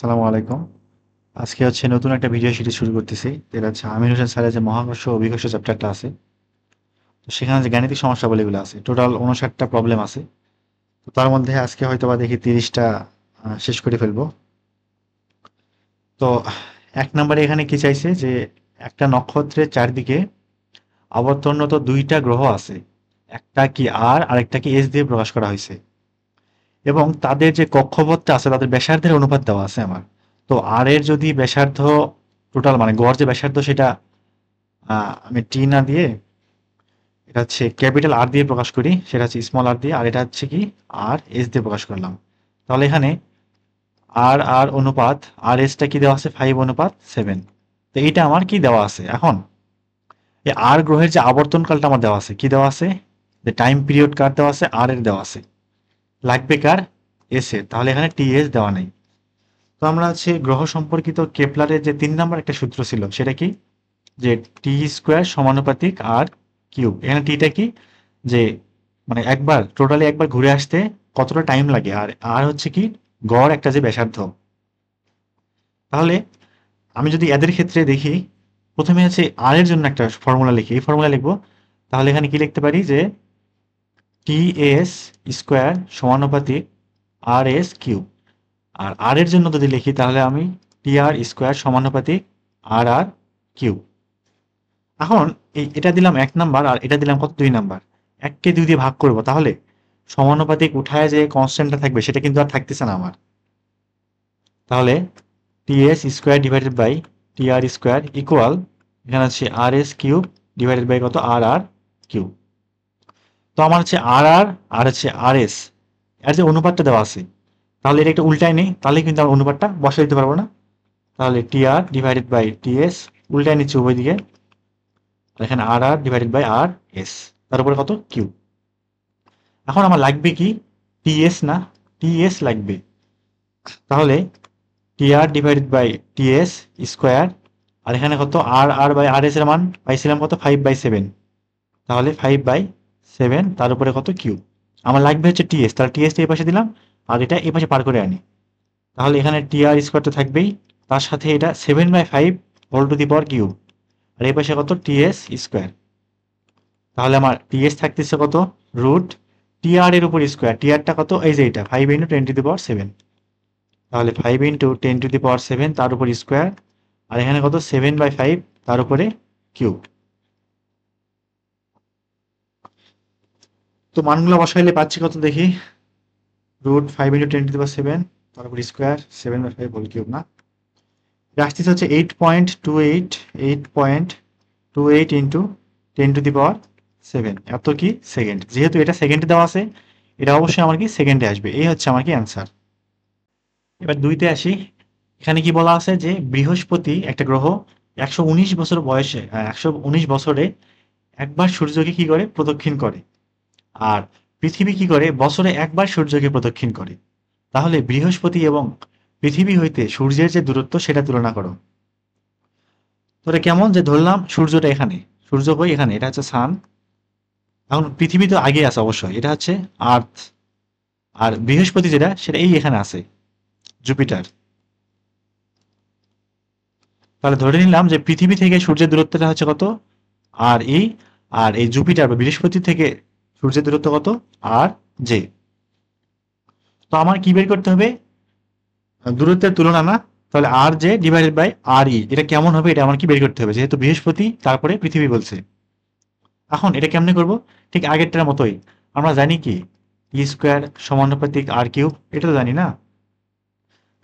আসসালামু আলাইকুম। আজকে হচ্ছে নতুন একটা ভিডিও সিরিজ শুরু করতেছি। যেটা হচ্ছে আমির হোসেন স্যারের যে মহাকর্ষ ও অভিকর্ষ চ্যাপ্টারটা আছে, তো সেখানে যে গাণিতিক সমস্যাবলীগুলো আছে, টোটাল 59টা প্রবলেম আছে। তো তার মধ্যে আজকে হয়তোবা দেখি 30টা শেষ করে ফেলবো। তো 1 নম্বরে এখানে কি চাইছে যে একটা নক্ষত্রের চারদিকে আবর্তনরত দুইটা গ্রহ আছে। একটা কি আর আরেকটা কি এস দিয়ে প্রকাশ করা হয়েছে, এবং তাদের যে কক্ষপথটা আছে তাদের ব্যাসার্ধের অনুপাত দেওয়া আছে আমার। তো আর এর যদি ব্যাসার্ধ টোটাল মানে গড় যে ব্যাসার্ধ সেটা আমি টি না দিয়ে এটা হচ্ছে ক্যাপিটাল আর দিয়ে প্রকাশ করি, সেটা হচ্ছে স্মল আর দিয়ে, আর এটা হচ্ছে কি আর এস দিয়ে প্রকাশ করলাম। তাহলে এখানে আর আর অনুপাত আর এসটা কি দেওয়া আছে 5:7। তো এইটা আমার কি দেওয়া আছে এখন, এই আর গ্রহের যে আবর্তনকালটা আমার দেওয়া আছে, কি দেওয়া আছে, যে টাইম পিরিয়ড কার দেওয়া আছে, আর এর দেওয়া আছে, লাগবে কার, এস এর। তাহলে এখানে টি এস দেওয়া নেই। তো আমরা হচ্ছে গ্রহ সম্পর্কিত কেপলারের যে 3 নম্বর একটা সূত্র ছিল সেটা কি, যে টি স্কোয়ার সমানুপাতিক আর কিউব। এখানে টিটা কি, যে মানে একবার টোটালি একবার ঘুরে আসতে কতটা টাইম লাগে, আর আর হচ্ছে কি গড় একটা যে ব্যাসার্ধ। তাহলে আমি যদি এদের ক্ষেত্রে দেখি, প্রথমে আছে আর এর জন্য একটা ফর্মুলা লিখি, এই ফর্মুলা লিখবো। তাহলে এখানে কি লিখতে পারি, যে টি এস স্কোয়ার সমানুপাতিক আর এস কিউব। আর আর এর জন্য যদি লিখি তাহলে আমি টি আর স্কোয়ার সমানুপাতিক আর আর কিউব। এখন এটা দিলাম 1 নাম্বার, আর এটা দিলাম কত, 2 নাম্বার। 1কে 2 দিয়ে ভাগ করব, তাহলে সমানুপাতিক উঠায় যে কনস্ট্যান্টটা থাকবে সেটা কিন্তু আর থাকতেছে না আমার। তাহলে T S square divided by T R square equal, এখানে হচ্ছে R S cube divided by কত, আর আর কিউব। তো আমার হচ্ছে আর আর আর হচ্ছে আর এস এর যে অনুপাতটা দেওয়া আছে, তাহলে এটা একটা উল্টায় নেই, তাহলে কিন্তু আমার অনুপাতটা বসাই দিতে পারবো না। তাহলে T R divided by T S, উল্টায় নিচ্ছে উভয় দিকে। আর এখানে আর আর ডিভাইডেড বাই আর এস, তার উপরে কত, কিউ। এখন আমার লাগবে কি, টি এস না, টি এস লাগবে। তাহলে T R divided by T S square, আর এখানে কত, আর আর বাই আর এস এর মান পাইছিলাম কত, 5/7। তাহলে 5/7 তার উপরে কত, কিউ। আমার লাগবে হচ্ছে টি এস, তাহলে টি এস এই পাশে দিলাম, আর এটা এই পাশে পার করে আনি। তাহলে এখানে টি আর স্কোয়ার তো থাকবেই, তার সাথে এটা 7/5 whole to the power Q, আর এই পাশে কত, টি এস স্কোয়ার। তাহলে আমার টি এস থাকতেছে কত, রুট টি আর এর উপর স্কোয়ার, টি আরটা কত, এই যে এটা 5 × 10⁻⁷। তাহলে 5 × 10⁻⁷ তার উপর স্কোয়ার, আর এখানে কত, 7/5 তার উপরে কিউব। তো মানগুলো বসাইলে পাচ্ছি কত দেখি, রুট 5 × 10⁻⁷, তার উপর স্কোয়ার 7/5 হোল কিউব না, এটা আসতেছে হচ্ছে 8.28 ইন্টু 10⁻⁷ এত কি সেকেন্ড। যেহেতু এটা সেকেন্ডে দেওয়া আছে, এটা অবশ্যই আমার কি সেকেন্ডে আসবে। এই হচ্ছে আমার কি অ্যান্সার। এবার 2তে আসি। এখানে কি বলা আছে, যে বৃহস্পতি একটা গ্রহ 119 বছর বয়সে, 119 বছরে একবার সূর্যকে কি করে, প্রদক্ষিণ করে। আর পৃথিবী কি করে, বছরে একবার সূর্যকে প্রদক্ষিণ করে। তাহলে বৃহস্পতি এবং পৃথিবী হইতে সূর্যের যে দূরত্ব সেটা তুলনা করো। তো এটা কেমন, যে ধরলাম সূর্যটা এখানে, সূর্য কই, এখানে, এটা হচ্ছে সান। এখন পৃথিবী তো আগে আছে অবশ্যই, এটা হচ্ছে আর্থ। আর বৃহস্পতি যেটা সেটা এই এখানে আছে, জুপিটার। তাহলে ধরে নিলাম যে পৃথিবী থেকে সূর্যের দূরত্বটা হচ্ছে কত, আর এই, আর এই জুপিটার বা বৃহস্পতি থেকে সূর্যের দূরত্ব কত, আর জে। তো আমার কি বের করতে হবে, দূরত্বের তুলনা না, তাহলে আর জে ডিভাইডেড বাই আর ই, এটা কেমন হবে এটা আমার কি বের করতে হবে, যেহেতু বৃহস্পতি তারপরে পৃথিবী বলছে। এখন এটা কেমনে করব, ঠিক আগেরটার মতোই। আমরা জানি কি ই স্কোয়ার সমানুপাতিক আর কিউব, এটা তো জানি না।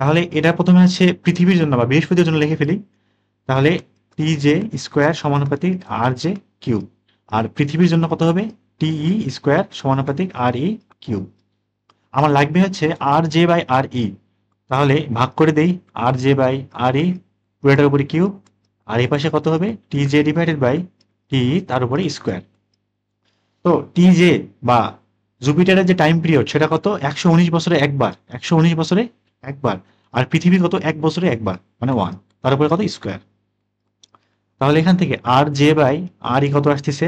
তাহলে এটা প্রথমে হচ্ছে পৃথিবীর জন্য বা বৃহস্পতির জন্য লিখে ফেলি। তাহলে টি জে স্কোয়ার সমানুপাতিক আর জে কিউব, আর পৃথিবীর জন্য কত হবে, টি ই স্কোয়ার সমানুপাতিক আর ই কিউব। আমার লাগবে হচ্ছে আর জে বাই আর ই। তাহলে ভাগ করে দেই, আর জে বাই আর ই পুরোটার উপরে কিউব, আর এই পাশে কত হবে, টি জে ডিভাইডেড বাই টি তার উপরে স্কোয়ার। তো টি জে বা জুপিটারের যে টাইম পিরিয়ড সেটা কত, 119 বছরে একবার, 119 বছরে একবার। আর পৃথিবী কত, 1 বছরে একবার, মানে 1, তার উপরে কত, স্কোয়ার। তাহলে এখান থেকে আর জে বাই আর ই কত আসতেছে,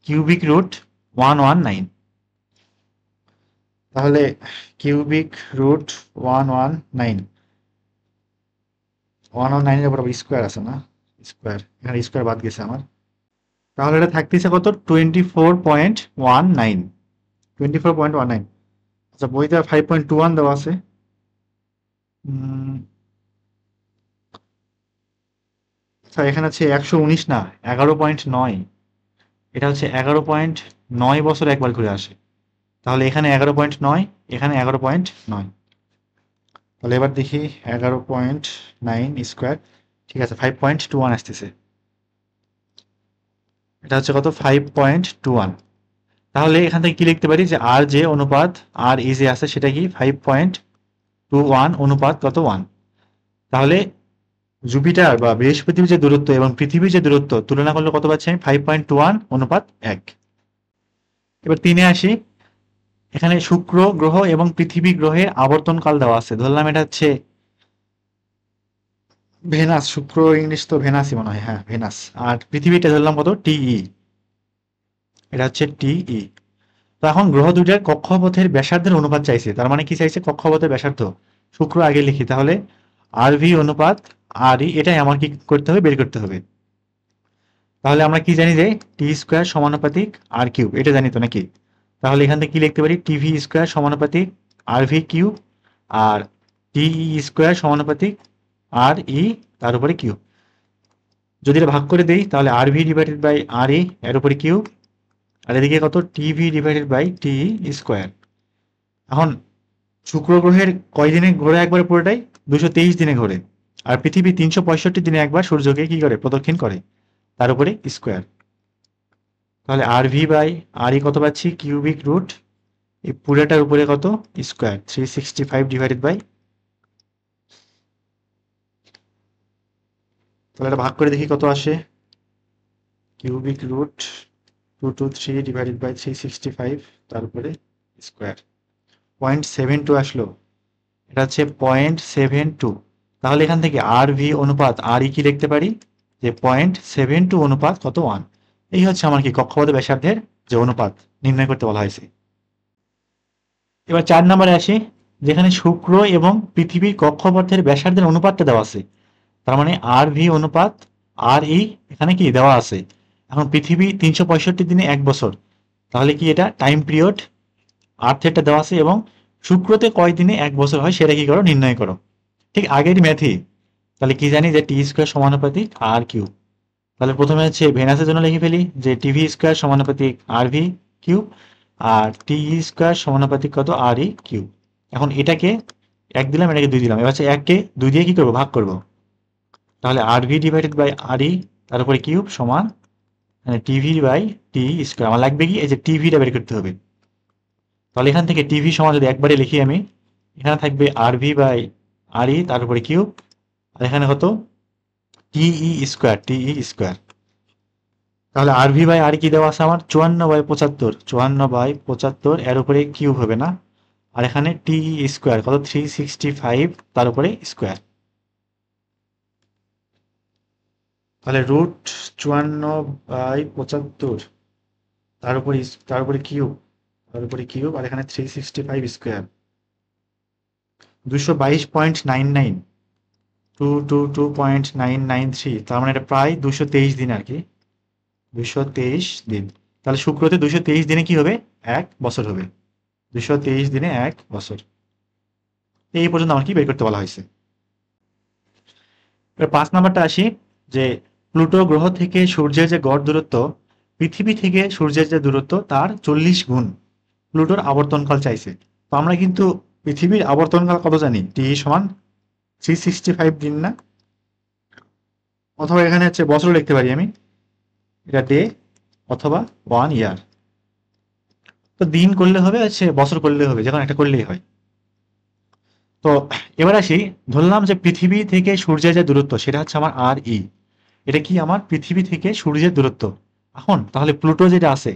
কিউবিক রুট 119। তাহলে কিউবিক রুট 119, 109 এর উপর আবার স্কোয়ার আছে না, স্কোয়ার, এখানে স্কোয়ার বাদ গেছে আমার। তাহলে এটা থাকতেছে কত, 24.19, 24.19। আচ্ছা বইতে 5.21 দেওয়া আছে। আচ্ছা এখানে হচ্ছে 119 না, 11.9। এটা হচ্ছে 11.9 বছর একবার ঘুরে আসে। তাহলে এখানে 11.9, এখানে 11.9। তাহলে এবার দেখি 11.9 স্কোয়ার, ঠিক আছে 5.21 আসতেছে। এটা হচ্ছে কত, 5.21। তাহলে এখান থেকে কি লিখতে পারি যে আর যে অনুপাত আর ই যে আছে সেটা কি 5.21 অনুপাত কত 1। তাহলে জুপিটার বা বৃহস্পতির যে দূরত্ব এবং পৃথিবীর যে দূরত্ব তুলনা করলে কত পাচ্ছি আমি, 5.21 অনুপাত 1। এবার 3-এ আসি। এখানে শুক্র গ্রহ এবং পৃথিবী গ্রহের আবর্তনকাল দেওয়া আছে, ধরলাম এটা হচ্ছে ভেনাস, শুক্র ইংলিশ তো ভেনাসই মনে হয়, হ্যাঁ ভেনাস। আর পৃথিবীটা ধরলাম কত, টিই, এটা হচ্ছে টিই। তো এখন গ্রহ দুইটার কক্ষপথের ব্যাসার্ধের অনুপাত চাইছে, তার মানে কি চাইছে, কক্ষপথের ব্যাসার্ধ। শুক্র আগে লিখি, তাহলে আর ভি অনুপাত আর ই, এটাই আমার কি করতে হবে, বের করতে হবে। তাহলে আমরা কি জানি যে টি স্কোয়ার সমানুপাতিক আর কিউব, এটা জানি তো নাকি। তাহলে এখান থেকে কি লিখতে পারি, টিভি স্কোয়ার সমানুপাতিক আর ভি কিউব, আর টিই স্কোয়ার সমানুপাতিক আর ই তার উপরে কিউব। যদি এটা ভাগ করে দেই তাহলে R V divided by R E এর উপরে কিউব, আর এদিকে কত, T V divided by T square. এখন শুক্র গ্রহের কয় দিনে ঘোরে একবার পুরোটাই, 223 দিনে ঘোরে। আর পৃথিবী 365 দিনে একবার সূর্যকে কি করে, প্রদক্ষিণ করে, তার উপরে স্কোয়ার। তাহলে আর ভি বাই আর ই কত পাচ্ছি, কিউবিক রুট এই পুরোটার উপরে কত, স্কোয়ার, 365 ডিভাইডেড বাই। তাহলে এটা ভাগ করে দেখি কত আসে, কিউবিক রুট 223 ডিভাইডেড বাই 365 তার উপরে স্কোয়ার, 0.72 আসলো। এটা হচ্ছে 0.72। তাহলে এখান থেকে আর ভি অনুপাত আর ই কি লিখতে পারি, যে 0.72 অনুপাত কত 1। এই হচ্ছে আমার কি কক্ষপথ ব্যাসার্ধের যে অনুপাত নির্ণয় করতে বলা হয়েছে। এবার 4 নম্বরে আসি, যেখানে শুক্র এবং পৃথিবীর কক্ষপথের ব্যাসার্ধের অনুপাতটা দেওয়া আছে। তার মানে আর ভি অনুপাত আর ই এখানে কি দেওয়া আছে। এখন পৃথিবী 365 দিনে 1 বছর, তাহলে কি এটা টাইম পিরিয়ড আর্থেরটা দেওয়া আছে, এবং শুক্রতে কয় দিনে 1 বছর হয় সেটা কি করো, নির্ণয় করো। ঠিক আগের ম্যাথই। তাহলে কি জানি যে টি স্কোয়ার সমানুপাতিক আর কিউ। তাহলে প্রথমে হচ্ছে ভেনাসের জন্য লিখে ফেলি যে টিভি স্কোয়ার সমানুপাতিক আর ভি কিউব, আর টি স্কোয়ার সমানুপাতিক কত, আর ই কিউব। এখন এটাকে 1 দিলাম, এটাকে 2 দিলাম, এবার হচ্ছে 1 কে 2 দিয়ে কি করবো, ভাগ করবো। তাহলে R V divided by R E তার উপরে কিউব সমান টিভি বাই টি স্কোয়ার। আমার লাগবে কি, এই যে টিভিটা বের করতে হবে। তাহলে এখান থেকে টিভি সমান যদি একবারে লিখি আমি, এখানে থাকবে আর ভি বাই আর ই তার উপরে কিউব, আর এখানে কত, টিই স্কোয়ার, টিই স্কোয়ার। তাহলে আর ভি বাই আর কি দেওয়া আছে আমার, 54/75, 54/75 এর উপরে কিউব হবে না, আর এখানে টিই স্কোয়ার কত, 365 তার উপরে স্কোয়ার। তাহলে রুট 54/75 তার উপরে তার উপরে কিউব, তার উপরে কিউব, আর এখানে 365 স্কোয়ার, 222.99, 222.993। তার মানে এটা প্রায় 223 দিন আর কি, 223 দিন। তাহলে শুক্রতে 223 দিনে কি হবে, 1 বছর হবে, 223 দিনে 1 বছর। এই পর্যন্ত আমার কি বের করতে বলা হয়েছে। এবার 5 নাম্বারটা আসি, যে প্লুটো গ্রহ থেকে সূর্যের যে গড় দূরত্ব পৃথিবী থেকে সূর্যের যে দূরত্ব তার 40 গুণ প্লুটোর আবর্তনকাল চাইছে। তো আমরা কিন্তু পৃথিবীর আবর্তনকাল কত জানি, টি সমান 365 দিন না, অথবা এখানে হচ্ছে বছর লিখতে পারি আমি, এটা ডে অথবা 1 ইয়ার। তো দিন করলে হবে, হচ্ছে বছর করলে হবে, যখন একটা করলেই হয়। তো এবার আসি, ধরলাম যে পৃথিবী থেকে সূর্যের যে দূরত্ব সেটা হচ্ছে আমার আর ই, এটা কি আমার পৃথিবী থেকে সূর্যের দূরত্ব। এখন তাহলে প্লুটো যেটা আছে,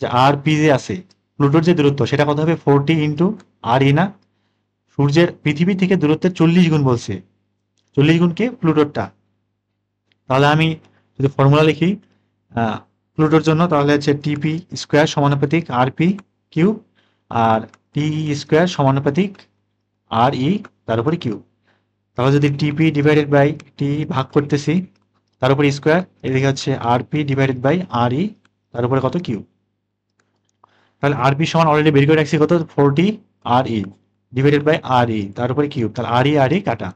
যে আর পি যে আছে, প্লুটোর যে দূরত্ব সেটা কত হবে, 40 ইন্টু আর ই না, সূর্যের পৃথিবী থেকে দূরত্বের 40 গুণ বলছে, 40 গুণ কে, প্লুটোরটা। তাহলে আমি যদি ফর্মুলা লিখি প্লুটোর জন্য, তাহলে হচ্ছে টিপি স্কোয়ার সমানুপাতিক আর পি কিউব, আর টি স্কোয়ার সমানুপাতিক আর ই তার উপরে কিউব। তাহলে যদি টিপি ডিভাইডেড বাই টি ভাগ করতেছি তার উপরে স্কোয়ার, এদিকে হচ্ছে RP divided by R E তার উপরে কত কিউ। তাহলে আরপি সমান অলরেডি বের করে রাখছি কত 40 আর ই ডিভাইডেড বাই আর ই তার উপরে কিউব, তাহলে আর ই কাটা।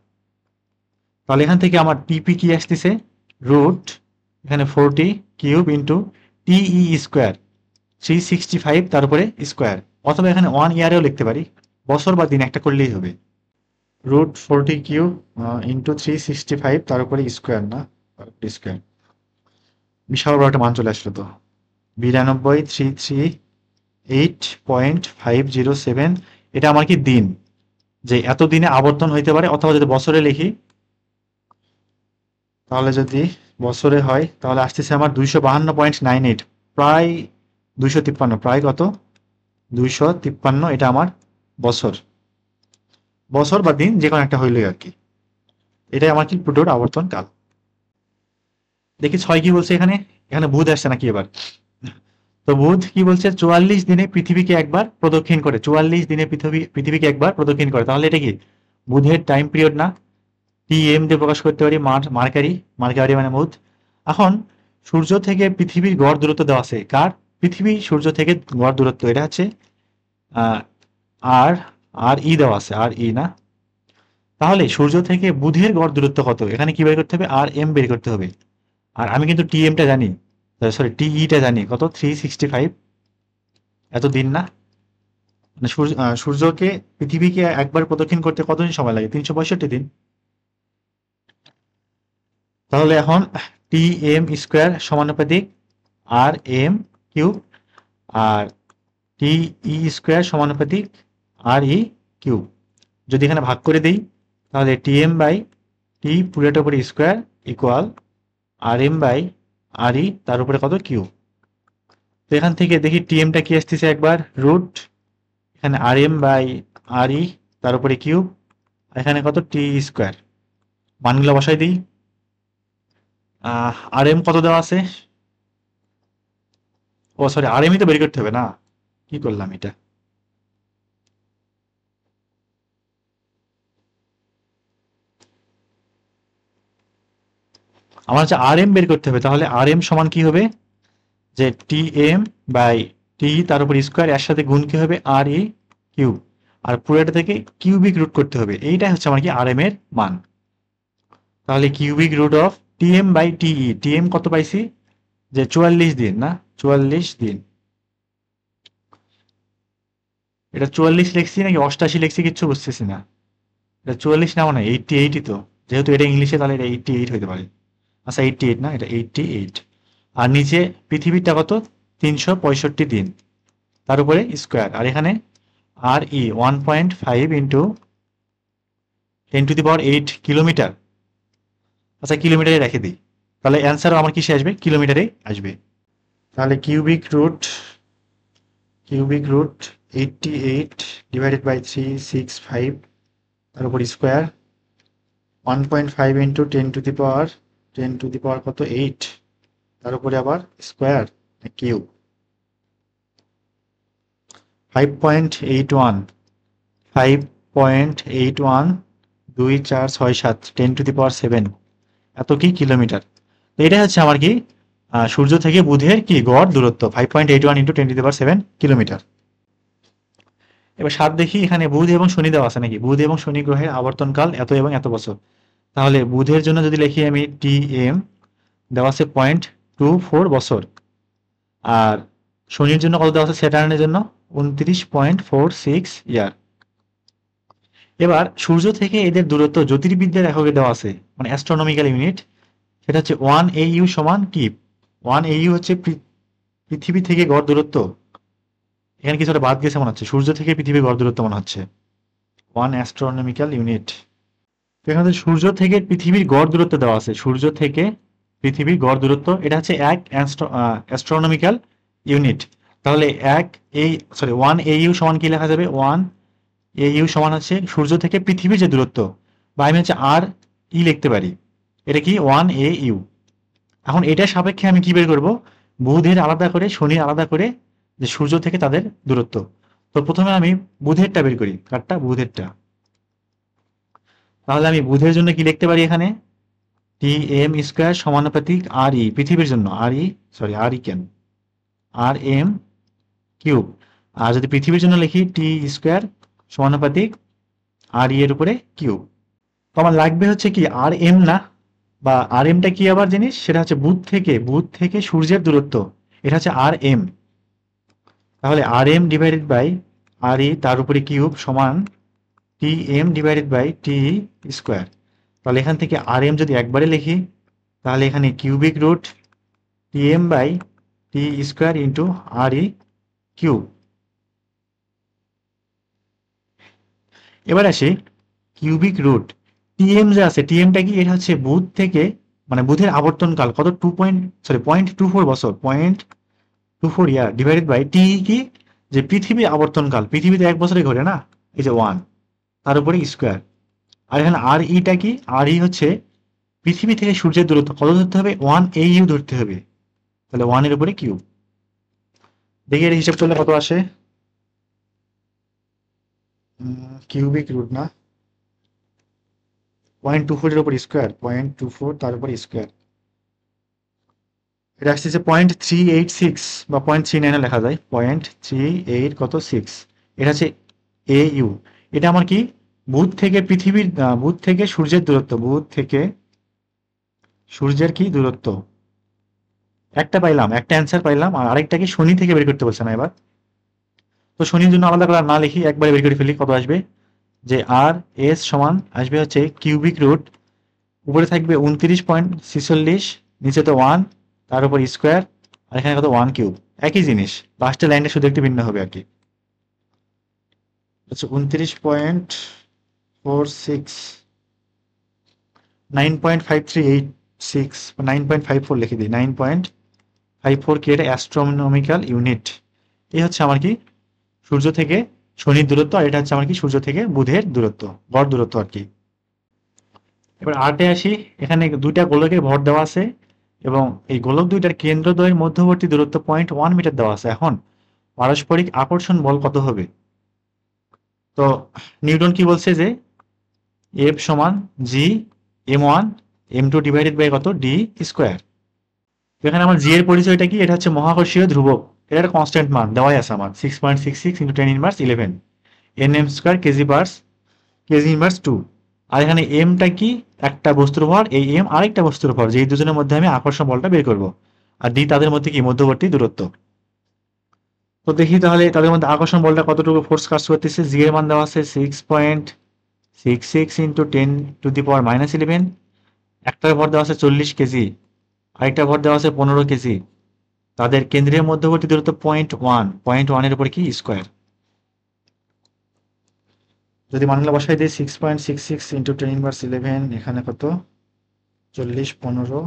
তাহলে এখান থেকে আমার টিপি কি আসতেছে রুট এখানে 40 কিউব ইন্টু টিই স্কোয়ার 365 তার উপরে স্কোয়ার, অথবা এখানে 1 ইয়ারেও লিখতে পারি, বছর বা দিন একটা করলেই হবে। রুট 40 কিউব ইন্টু 365 তার উপরে স্কোয়ার, না স্কোয়ার, বিশাল বড় একটা মান চলে আসলো তো 92,338.507। এটা আমার কি দিন, যে এত দিনে আবর্তন হইতে পারে, অথবা যদি বছরে লিখি তাহলে যদি বছরে হয় তাহলে আসতেছে আমার 252.98, প্রায় 253, প্রায় কত 253, এটা আমার বছর, বছর বা দিন যে কোনো একটা হইলই আর কি। এটাই আমার কি প্লুটোর আবর্তন কাল। দেখি 6 কি বলছে এখানে, এখানে বুধ আসছে নাকি এবার। তো বুধ কি বলছে 44 দিনে পৃথিবীকে একবার প্রদক্ষিণ করে, 44 দিনে পৃথিবীকে একবার প্রদক্ষিণ করে, তাহলে এটা কি বুধের টাইম পিরিয়ড না। টি এম দিয়ে প্রকাশ করতে পারি, মার্কারি, মার্কারি মানে বুধ। এখন সূর্য থেকে পৃথিবীর গড় দূরত্ব দেওয়া আছে, কার পৃথিবী সূর্য থেকে গড় দূরত্ব, এটা হচ্ছে আর আর ই দেওয়া আছে, আর ই না। তাহলে সূর্য থেকে বুধের গড় দূরত্ব কত, এখানে কি বের করতে হবে আর এম বের করতে হবে। আর আমি কিন্তু টি এমটা জানি, সরি টিইটা জানি কত 365, এত দিন না, মানে সূর্যকে পৃথিবীকে একবার প্রদক্ষিণ করতে কতদিন সময় লাগে 365 দিন। তাহলে এখন টি এম স্কোয়ার সমানুপাতিক আর এম কিউব, আর টি ই স্কোয়ার সমানুপাতিক আর ই কিউব। যদি এখানে ভাগ করে দিই তাহলে টি এম বাই টি পুরোটার উপরে square equal R M by R E তার উপরে কত কিউব। তো এখান থেকে দেখি টি এমটা কি আসতেছে একবার রুট এখানে আর এম বাই আর ই তার উপরে কিউব, এখানে কত টি স্কোয়ার, মানগুলো বসাই দিই। আর এম কত দেওয়া আছে, ও সরি আর এমই তো বের করতে হবে না, কি করলাম এটা। আমার হচ্ছে আর এম বের করতে হবে, তাহলে আর এম সমান কি হবে যে টি এম বাই টি তার উপর স্কোয়ার, এর সাথে গুণ কি হবে আর ই কিউব, আর পুরোটা থেকে কিউবিক রুট করতে হবে, এইটাই হচ্ছে আমার কি আর এম এর মান। তাহলে cubic root of T M by T E, T M কত পাইছি যে 44 দিন, না 44 দিন। এটা 44 লিখছি নাকি 88 লিখছি কিচ্ছু বুঝতেছি না। এটা 44 না, মানে 88ই তো, যেহেতু এটা ইংলিশে তাহলে এটা 88 হইতে পারে। আচ্ছা 88 না, এটা 88। আর নিচে পৃথিবীরটা কত 365 দিন তার উপরে স্কোয়ার, আর এখানে আর ই 1.5 ইন্টু 10⁸ কিলোমিটার। আচ্ছা কিলোমিটারে রেখে দিই, তাহলে অ্যান্সারও আমার কিসে আসবে কিলোমিটারে আসবে। তাহলে কিউবিক রুট 88 ডিভাইডেড বাই 365 তার উপর স্কোয়ার 1.5 ইন্টু 10⁻10⁻, কত 8 তার উপরে আবার স্কোয়ার কিউব 5.81, 5.81 2 4 6 7 10⁻7, এত কি কিলোমিটার। তো এটা হচ্ছে আমার কি সূর্য থেকে বুধের কি গড় দূরত্ব 5.81 ইন্টু 10⁻7 কিলোমিটার। এবার 7 দেখি, এখানে বুধ এবং শনি দেওয়া আছে নাকি, বুধ এবং শনি গ্রহের আবর্তনকাল এত এবং এত বছর। তাহলে বুধের জন্য যদি লিখি আমি টি এম দেওয়া আছে 0.24 বছর, আর শনির জন্য কত দেওয়া আছে স্যাটার্নের জন্য 29.46 ইয়ার। এবার সূর্য থেকে এদের দূরত্ব জ্যোতির্বিদ্যার এককে দেওয়া আছে, মানে অ্যাস্ট্রোনমিক্যাল ইউনিট, সেটা হচ্ছে 1 AU সমান কি 1 AU হচ্ছে পৃথিবী থেকে গড় দূরত্ব। এখানে কিছু একটা বাদ গেছে মনে হচ্ছে, সূর্য থেকে পৃথিবীর গড় দূরত্ব মনে হচ্ছে 1 অ্যাস্ট্রোনমিক্যাল ইউনিট। তো এখানে সূর্য থেকে পৃথিবীর গড় দূরত্ব দেওয়া আছে, সূর্য থেকে পৃথিবীর গড় দূরত্ব, এটা হচ্ছে 1 অ্যাস্ট্রোনমিক্যাল ইউনিট। তাহলে 1 AU সমান কি লেখা যাবে 1 AU সমান হচ্ছে সূর্য থেকে পৃথিবীর যে দূরত্ব, বা আমি হচ্ছে আর ই লিখতে পারি, এটা কি 1 AU। এখন এটার সাপেক্ষে আমি কি বের করব বুধের আলাদা করে শনির আলাদা করে, যে সূর্য থেকে তাদের দূরত্ব। তো প্রথমে আমি বুধেরটা বের করি, কারটা বুধেরটা, তাহলে আমি বুধের জন্য কি লিখতে পারি এখানে, টি এম স্কোয়ার সমানুপাতিক আর ই, পৃথিবীর জন্য আর ই, সরি আর ই কেন, আর এম কিউব। আর যদি পৃথিবীর জন্য লিখি টি স্কোয়ার সমানুপাতিক আর ই এর উপরে কিউব। তো আমার লাগবে হচ্ছে কি আর এম না, বা আর এমটা কি আবার জিনিস, সেটা হচ্ছে বুধ থেকে সূর্যের দূরত্ব, এটা হচ্ছে আর এম। তাহলে R M divided by R E তার উপরে কিউব সমান T M divided by T square. তাহলে এখান থেকে আর এম যদি একবারে লিখি, তাহলে এখানে cubic root T M by T square into R E cube. এবার আসি কিউবিক রুট টিএম যে আছে, টিএমটা কি, এটা হচ্ছে বুধ থেকে, মানে বুধের আবর্তনকাল কত, 0.24 বছর, 0.24 ইয়ার, ডিভাইডেড বাই টি কি, যে পৃথিবীর আবর্তনকাল, পৃথিবীতে 1 বছরে ঘটে না, এই যে 1, তার উপরে স্কোয়ার। আর এখানে আর ইটা কি, আর ই হচ্ছে পৃথিবী থেকে সূর্যের দূরত্ব কত ধরতে হবে, 1 AU ধরতে হবে, তাহলে 1 এর উপরে কিউব। দেখি এর হিসাব করলে কত আসে, কিউবিক রুট না, 0.24 এর উপর স্কোয়ার, 0.24 তার উপর স্কোয়ার, এটা আসতেছে 0.386 বা 0.39 লেখা যায়, 0.38 কত 6, এটা হচ্ছে AU। এটা আমার কি, বুধ থেকে সূর্যের দূরত্ব, বুধ থেকে সূর্যের কি দূরত্ব, একটা পাইলাম, একটা অ্যান্সার পাইলাম, আর আরেকটা কি শনি থেকে বের করতে বলছে না এবার। তো শনির জন্য আলাদা করে আর না লিখি, একবারে বের করে ফেলি, কত আসবে, যে আর এস সমান আসবে হচ্ছে কিউবিক রুট, উপরে থাকবে 29.46, নিচে তো 1, তার উপর স্কোয়ার, আর এখানে কত 1 কিউব, একই জিনিস, লাস্টের লাইনটা শুধু একটু ভিন্ন হবে আর কি। আচ্ছা 29.46, 9.5386 বা 9.54 লিখে দিই, 9.54 কি, এটা অ্যাস্ট্রোনমিক্যাল ইউনিট। এই হচ্ছে আমার কি সূর্য থেকে শনির দূরত্ব, আর এটা হচ্ছে আমার কি সূর্য থেকে বুধের দূরত্ব, গড় দূরত্ব আর কি। এবার আটে আসি, এখানে দুইটা গোলকের ভর দেওয়া আছে, এবং এই গোলক দুইটার কেন্দ্রদ্বয়ের মধ্যবর্তী দূরত্ব 0.1 মিটার দেওয়া আছে। এখন পারস্পরিক আকর্ষণ বল কত হবে, তো নিউটন কি বলছে যে এফ সমান জি m1 m2 ডিভাইডেড বাই কত ডি স্কোয়ার। এখানে আমার জি এর পরিচয়টা কি, এটা হচ্ছে মহাকর্ষীয় ধ্রুবক, এটা একটা কনস্ট্যান্ট মান দেওয়াই আছে আমার, 6.66 into 10^11 nm square KG inverse 2। আর এখানে এমটা কি, একটা বস্তুর ভর, এই এম আরেকটা বস্তুর ভর, যেই দুজনের মধ্যে আমি আকর্ষণ বলটা বের করব, আর ডি তাদের মধ্যে কি মধ্যবর্তী দূরত্ব। তো দেখি তাহলে তাদের মধ্যে আকর্ষণ বলটা কতটুকু ফোর্স কাজ করতেছে। জি এর মান দেওয়া আছে 6.66 ইন্টু 10^-11, একটার ভর দেওয়া আছে 40 কেজি, আরেকটা ভর দেওয়া আছে 15 কেজি, তাদের কেন্দ্রের মধ্যবর্তী দূরত্ব 0.1 এর উপর কি স্কোয়ার। যদি মানগুলো বসাই দিই 6.66 ইন্টু 10^11, এখানে কত 40, 15,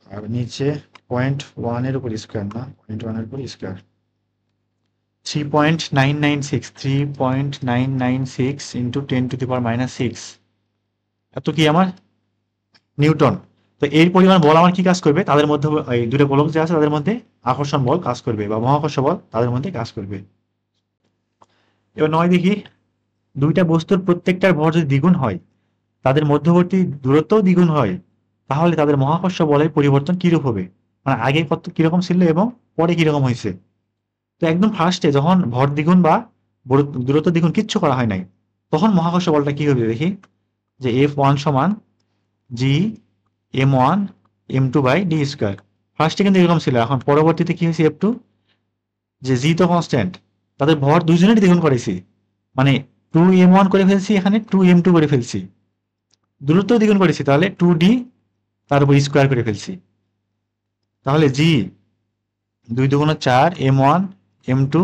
আর নিচে 0.1 এর উপর স্কোয়ার, না 0.1 এর উপর স্কোয়ার, 3.996 ইন্টু 10^-6, এত কি আমার নিউটন। তো এই পরিমাণ বল আমার কি কাজ করবে, তাদের মধ্যে এই দুটো গোলক যে আছে তাদের মধ্যে আকর্ষণ বল কাজ করবে, বা মহাকর্ষ বল তাদের মধ্যে কাজ করবে। এবার 9 দেখি, দুইটা বস্তুর প্রত্যেকটার ভর যদি দ্বিগুণ হয়, তাদের মধ্যবর্তী দূরত্বও দ্বিগুণ হয়, তাহলে তাদের মহাকর্ষ বলের পরিবর্তন কিরূপ হবে, মানে আগে কত কিরকম ছিল এবং পরে কিরকম হয়েছে। তো একদম ফার্স্টে যখন ভর দ্বিগুণ বা দূরত্ব দ্বিগুণ কিচ্ছু করা হয় নাই, তখন মহাকর্ষ বলটা কি হবে দেখি, যে F1 সমান জি m1 m2 by D square. ফার্স্টে কিন্তু এরকম ছিল, এখন পরবর্তীতে কি হয়েছে F2, যে জি তো কনস্ট্যান্ট, তাদের ভর দুইজনেরই দ্বিগুণ করেছি, মানে 2m1 করে ফেলছি, এখানে 2m2 করে ফেলছি, দূরত্ব দ্বিগুণ করেছি, তাহলে 2d তার উপর স্কোয়ার করে ফেলছি। তাহলে জি 2 2 4 m1 m2,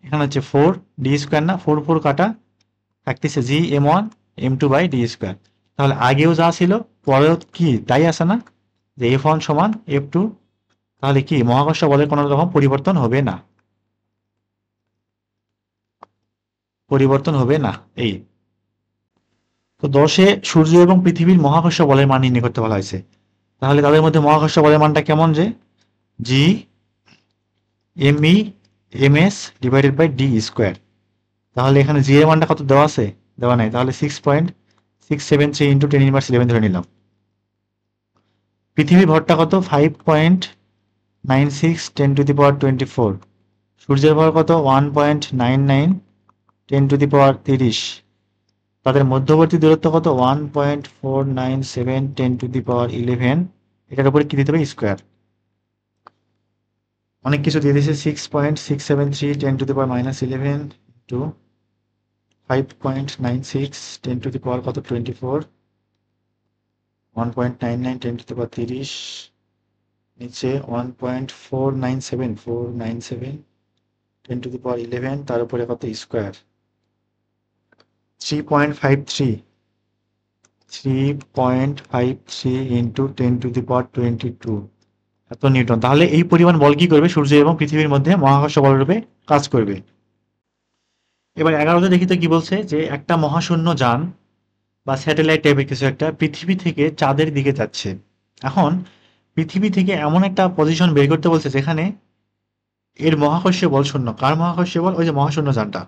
এখানে হচ্ছে 4 ডি স্কোয়ার, না 4 4 কাটা, থাকতেছে জি m1 m2 by D square. তাহলে আগেও যা ছিল পরেও কি তাই আছে না, যে F1 সমান F2, তাহলে কি মহাকর্ষ বলের কোনো রকম পরিবর্তন হবে না, পরিবর্তন হবে না। এই তো 10-এ সূর্য এবং পৃথিবীর মহাকর্ষ বলের মান নির্ণয় করতে বলা হয়েছে। তাহলে তাদের মধ্যে মহাকর্ষ বলের মানটা কেমন, যে G ME MS divided by D square. তাহলে এখানে জি এর মানটা কত দেওয়া আছে, দেওয়া নাই, তাহলে 6.673 ইন্টু 10^11 ধরে নিলাম। পৃথিবীর ভরটা কত? 5.96 10^24। সূর্যের ভর কত? 1.99 10^30। তাদের মধ্যবর্তী দূরত্ব কত? 1.497 10^11। এটার উপরে কি দিতে হবে? স্কোয়ার। অনেক কিছু দিয়ে দিয়েছে। 6.673 10^-11 টু 5.96 10^, কত? 24। 1.99 10^30। নিচে 1.497 10^11, তার উপরে কত? স্কোয়ার। 3.53 ইন্টু 10^22 এত নিউটন। তাহলে এই পরিমাণ বল কি করবে? সূর্য এবং পৃথিবীর মধ্যে মহাকর্ষ বল রূপে কাজ করবে। এবার 11তে দেখি তো কি বলছে, যে একটা মহাশূন্য যান বা স্যাটেলাইট টাইপের কিছু একটা পৃথিবী থেকে চাঁদের দিকে যাচ্ছে। এখন পৃথিবী থেকে এমন একটা পজিশন বের করতে বলছে যেখানে এর মহাকর্ষীয় বল শূন্য। কার মহাকর্ষীয় বল? ওই যে মহাশূন্য যানটা।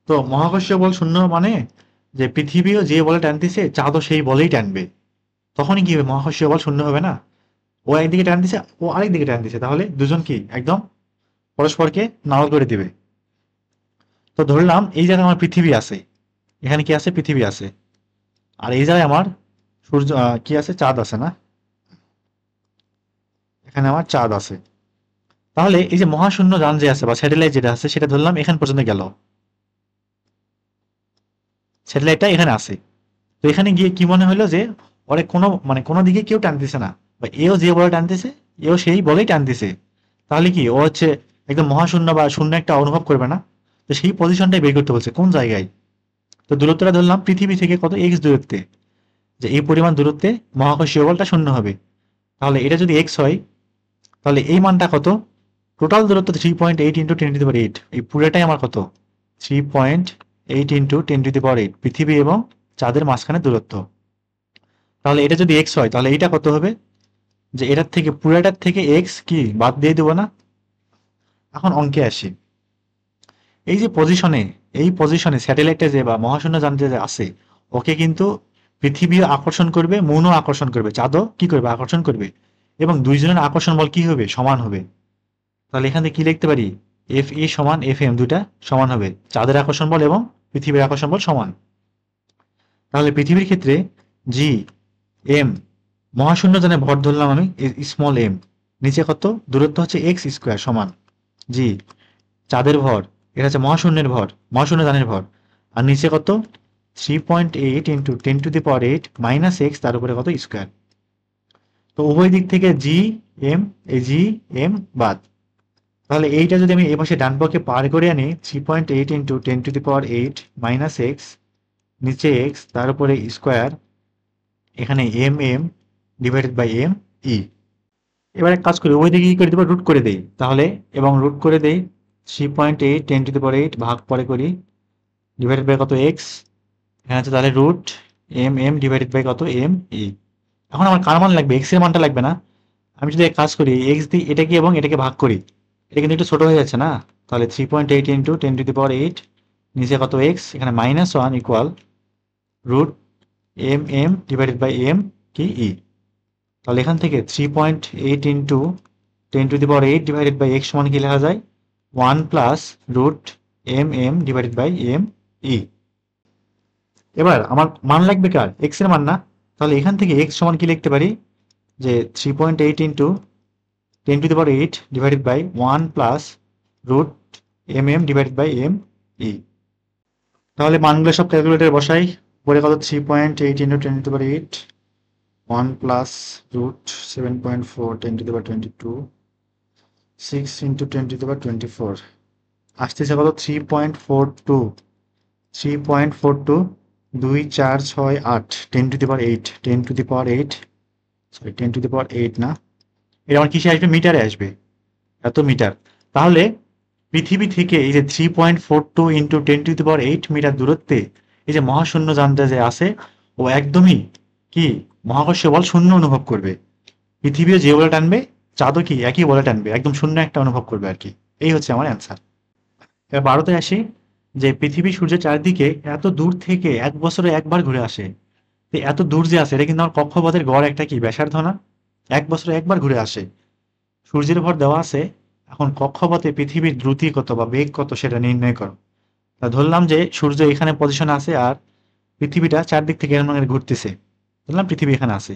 তো মহাকর্ষীয় বল শূন্য মানে যে পৃথিবীও যে বলে টানতেছে চাঁদও সেই বলেই টানবে। তখনই কি হবে? মহাকর্ষীয় বল শূন্য হবে না? ও একদিকে টান দিছে, ও আরেক দিকে টান দিছে, তাহলে দুজন কি একদম পরস্পরকে নাড়ল করে দিবে। তো ধরলাম এই জায়গায় আমার পৃথিবী আছে, এখানে কি আছে? পৃথিবী আছে। আর এই জায়গায় আমার সূর্য কি আছে? চাঁদ আছে না? এখানে আমার চাঁদ আছে। তাহলে এই যে মহাশূন্য যান যে আছে বা স্যাটেলাইট যেটা আছে সেটা ধরলাম এখান পর্যন্ত গেল, স্যাটেলাইটটা এখানে আছে। তো এখানে গিয়ে কি মনে হলো যে ওরে কোনো দিকে কেউ টানতেছে না, বা এও যে বলে টানতেছে এও সেই বলেই টানতেছে। তাহলে কি ও হচ্ছে একদম মহাশূন্য বা শূন্য একটা অনুভব করবে না? তো সেই পজিশনটাই বের করতে বলছে কোন জায়গায়। তো দূরত্বটা ধরলাম পৃথিবী থেকে কত? এক্স দূরত্বে, যে এই পরিমাণ দূরত্বে মহাকর্ষীয় বলটা শূন্য হবে। তাহলে এটা যদি এক্স হয় তাহলে এই মানটা কত? টোটাল দূরত্ব 3.8 ইন্টু 10^8। এই পুরোটাই আমার কত? 3.8 ইন্টু 10^8 পৃথিবী এবং চাঁদের মাঝখানে দূরত্ব। তাহলে এটা যদি এক্স হয় তাহলে এইটা কত হবে? যে এটার থেকে পুরোটার থেকে এক্স কি বাদ দিয়ে দেবো না? এখন অঙ্কে আসি। এই যে পজিশনে, এই পজিশনে স্যাটেলাইটটা যে বা মহাশূন্য যান যে আছে, ওকে কিন্তু পৃথিবীও আকর্ষণ করবে, মুনও আকর্ষণ করবে, চাঁদও কি করবে? আকর্ষণ করবে। এবং দুইজনের আকর্ষণ বল কি হবে? সমান হবে। তাহলে এখান থেকে কি লিখতে পারি? এফ ই সমান এফ এম, দুটা সমান হবে। চাঁদের আকর্ষণ বল এবং পৃথিবীর আকর্ষণ বল সমান। তাহলে পৃথিবীর ক্ষেত্রে জি এম, মহাশূন্য যানে ভর ধরলাম আমি স্মল এম, নিচে কত? দূরত্ব হচ্ছে এক্স স্কোয়ার সমান জি। চাঁদের ভর, এটা হচ্ছে মহাশূন্যের ভর, মহাশূন্য যানের ভর। আর নিচে কত? 3.8 ইন্টু 10^8 মাইনাস এক্স, তার উপরে কত? স্কোয়ার। তো উভয় দিক থেকে জি এম, এই জি এম বাদ। তাহলে এইটা যদি আমি এই পাশে ডান পক্ষে পার করে আনি, 3.8 ইন্টু 10^8 মাইনাস এক্স, নিচে এক্স, তার উপরে স্কোয়ার, এখানে M M divided by M E. এবার এক কাজ করি, ওই দিকে কি করে দেবো? রুট করে দেই তাহলে, এবং রুট করে দেই 3.8 10^8 ভাগ পরে করি ডিভাইডেড বাই কত? এক্স। এখানে আছে তাহলে root M M divided by কত? M E. এখন আমার কার মান লাগবে? এক্স এর মানটা লাগবে না? আমি যদি এক কাজ করি, এক্স দিই এটাকে এবং এটাকে ভাগ করি, এটা কিন্তু একটু ছোট হয়ে যাচ্ছে না? তাহলে 3.8 ইন্টু 10^8, নিচে কত? এক্স, এখানে -1 equal root M M divided by M কি ই। তাহলে এখান থেকে 3.8 ইন্টু 10^8 ডিভাইডেড বাই এক্স সমান কি লেখা যায়? 1 plus root M M divided by M E. এবার আমার মান লাগবে কার? এক্স এর মান না? তাহলে এখান থেকে এক্স সমান কি লিখতে পারি? যে 3.8 into 10^8 divided by 1 plus root M M divided by M E. তাহলে মানগুলো সব ক্যালকুলেটরে বসাই। পরে কত? 3.8 ইন্টু 10^8, 1 প্লাস রুট 7.4 10^22, 6 ইন্টু 10^24 আসতেছে কত? 3.42, 3.42 2 4 6 8 10^8, 10^8 সরি 10^8 না, এটা আমার কিসে আসবে? মিটারে আসবে, এত মিটার। তাহলে পৃথিবী থেকে এই যে 3.42 ইন্টু 10^8 মিটার দূরত্বে এই যে মহাশূন্য যানটা যে আছে, ও একদমই কি মহাকর্ষীয় বল শূন্য অনুভব করবে। পৃথিবীও যে বলে টানবে, চাঁদও কি একই বলে টানবে, একদম শূন্য একটা অনুভব করবে আর কি। এই হচ্ছে আমার অ্যান্সার। এবার 12তে আসি, যে পৃথিবী সূর্যের চারদিকে এত দূর থেকে 1 বছরে একবার ঘুরে আসে। তো এত দূর যে আছে এটা কিন্তু আমার কক্ষপথের গড় একটা কি ব্যাসার্ধ না? 1 বছরে একবার ঘুরে আসে। সূর্যের ভর দেওয়া আছে। এখন কক্ষপথে পৃথিবীর দ্রুতি কত বা বেগ কত সেটা নির্ণয় করো। তা ধরলাম যে সূর্য এখানে পজিশন আছে আর পৃথিবীটা চারদিক থেকে এরকম করে ঘুরতেছে। ধরলাম পৃথিবী এখানে আছে।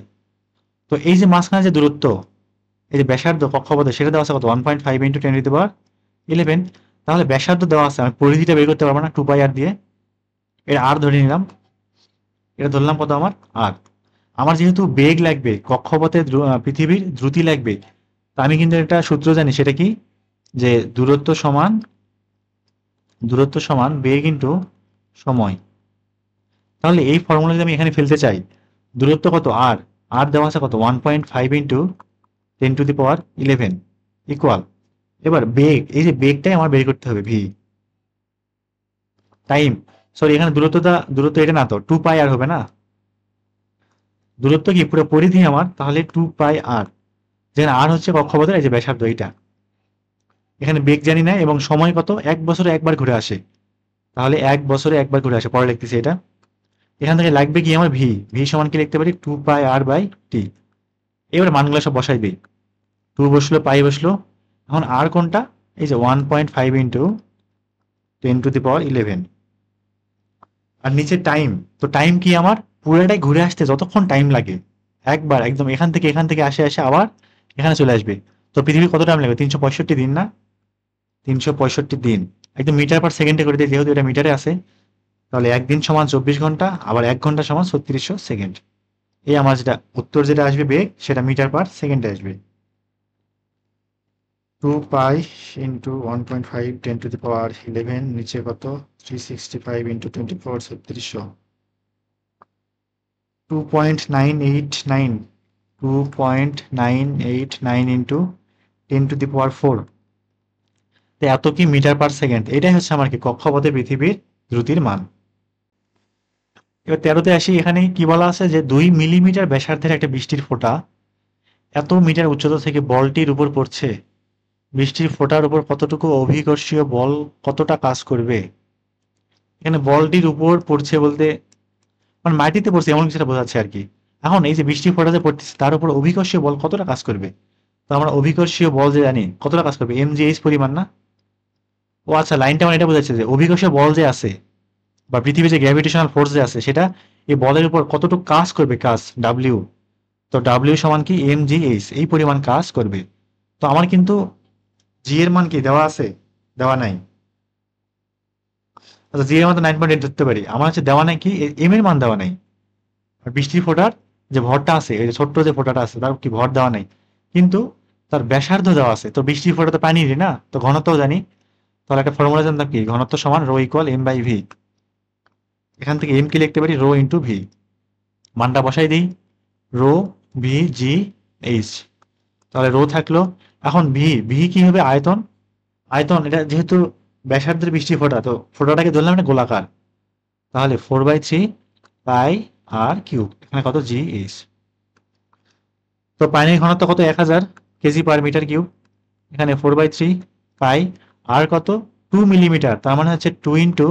তো এই যে মাঝখানে যে দূরত্ব, এই যে ব্যাসার্ধ কক্ষপথে সেটা দেওয়া আছে কত? 1.5 ইন্টু 10^11। তাহলে ব্যাসার্ধ দেওয়া আছে, আমি পরিধিটা বের করতে পারবো না 2πr দিয়ে। এটা আর ধরে নিলাম। এটা ধরলাম কত আমার? আর। আমার যেহেতু বেগ লাগবে, কক্ষপথে পৃথিবীর দ্রুতি লাগবে, তা আমি কিন্তু একটা সূত্র জানি, সেটা কি? যে দূরত্ব সমান বেগ ইন্টু সময়। তাহলে এই ফর্মুলা যদি আমি এখানে ফেলতে চাই, দূরত্ব কত? আর। আর দেওয়া আছে কত? 1.5 ইন্টু 10^11 ইকুয়াল। এবার বেগ, এই যে বেগটাই আমার বের করতে হবে, ভি। টাইম, সরি এখানে দূরত্ব এটা না তো, 2πr হবে না? দূরত্ব কি পুরো পরিধি আমার, তাহলে 2πr। যেখানে আর হচ্ছে কক্ষপথের এই যে ব্যাসার্ধ এইটা। এখানে বেগ জানি না এবং সময় কত? 1 বছরে একবার ঘুরে আসে। তাহলে 1 বছরে একবার ঘুরে আসে, পরে লিখতেছি এটা। এখান থেকে লাগবে কি আমার? ভি। ভি সমান কি লিখতে পারি? 2πr/t। এবার মানগুলো সব বসাই দিই। 2 বসলো, পাই বসলো। এখন আর কোনটা? এই যে 1.5 ইন্টু 10^11। আর নিচে টাইম। তো টাইম কি আমার? পুরোটাই ঘুরে আসতে যতক্ষণ টাইম লাগে, একবার একদম এখান থেকে আসে আসে আবার এখানে চলে আসবে। তো পৃথিবী কত টাইম লাগবে? 365 দিন না? 365 দিন। একদম মিটার পার সেকেন্ডে করে দিই, যেহেতু এটা মিটারে আছে। তাহলে একদিন সমান 24 ঘন্টা, আবার 1 ঘন্টা সমান 3600 সেকেন্ড। এই আমার যেটা উত্তর যেটা আসবে বেগ, সেটা মিটার পার সেকেন্ডে আসবে। 2π ইন্টু 1.5 10^11, নিচে কত? 365 ইন্টু 24 3600। 2.989 2.989 ইন্টু 10^4। তো এত কি মিটার পার সেকেন্ড। এটাই হচ্ছে আমার কি কক্ষপথে পৃথিবীর দ্রুতির মান। এবার 13তে আসি। এখানে কি বলা আছে যে 2 মিলিমিটার ব্যাসার্ধের একটা বৃষ্টির ফোঁটা এত মিটার উচ্চতা থেকে বলটির উপর পড়ছে। বৃষ্টির ফোঁটার উপর কতটুকু অভিকর্ষীয় বল কতটা কাজ করবে? এখানে বলটির উপর পড়ছে বলতে মানে মাটিতে পড়ছে এমন কিছুটা বোঝাচ্ছে আর কি। এখন এই যে বৃষ্টির ফোঁটাতে পড়তেছে তার উপর অভিকর্ষীয় বল কতটা কাজ করবে? তো আমরা অভিকর্ষীয় বল যে জানি কতটা কাজ করবে, mgh পরিমাণ না? ও আচ্ছা, লাইনটা আমার এটা বোঝাচ্ছে যে অভিকর্ষীয় বল যে আছে বা পৃথিবীর যে গ্র্যাভিটেশনাল ফোর্স যে আছে সেটা এই বলের উপর কতটুকু কাজ করবে, কাজ ডাব্লিউ। তো ডাব্লিউ সমান কি mgh, এই পরিমাণ কাজ করবে। তো আমার কিন্তু জি এর মান কি দেওয়া আছে? দেওয়া নাই। আচ্ছা, জি এর মান তো 9.8 ধরতে পারি, আমার হচ্ছে দেওয়া নাই কি এম এর মান দেওয়া নাই। আর বৃষ্টির ফোঁটার যে ভরটা আছে, এই যে ছোট্ট যে ফোঁটাটা আছে তার কি ভর দেওয়া নাই, কিন্তু তার ব্যাসার্ধ দেওয়া আছে। তো বৃষ্টির ফোঁটা তো পানিরই না, তো ঘনত্বও জানি। তাহলে একটা ফর্মুলা জানতাম কি, ঘনত্ব সমান রো ইকুয়াল m/v। এখান থেকে এম কি লিখতে পারি? Rho into V. মানটা বসাই দিই, রো ভি জি এইচ। তাহলে রো থাকলো। এখন ভি, ভি কি হবে? আয়তন। আয়তন এটা যেহেতু ব্যাসার্ধের বৃষ্টি ফোঁটা, তো ফোঁটাটাকে ধরলাম একটা গোলাকার। তাহলে 4/3 πr কিউব। এখানে কত? G H. তো পানির ঘনত্ব কত? 1000 কেজি/মিটার কিউব। এখানে 4/3 পাই। আর কত? 2 মিলিমিটার, তার মানে হচ্ছে 2 ইন্টু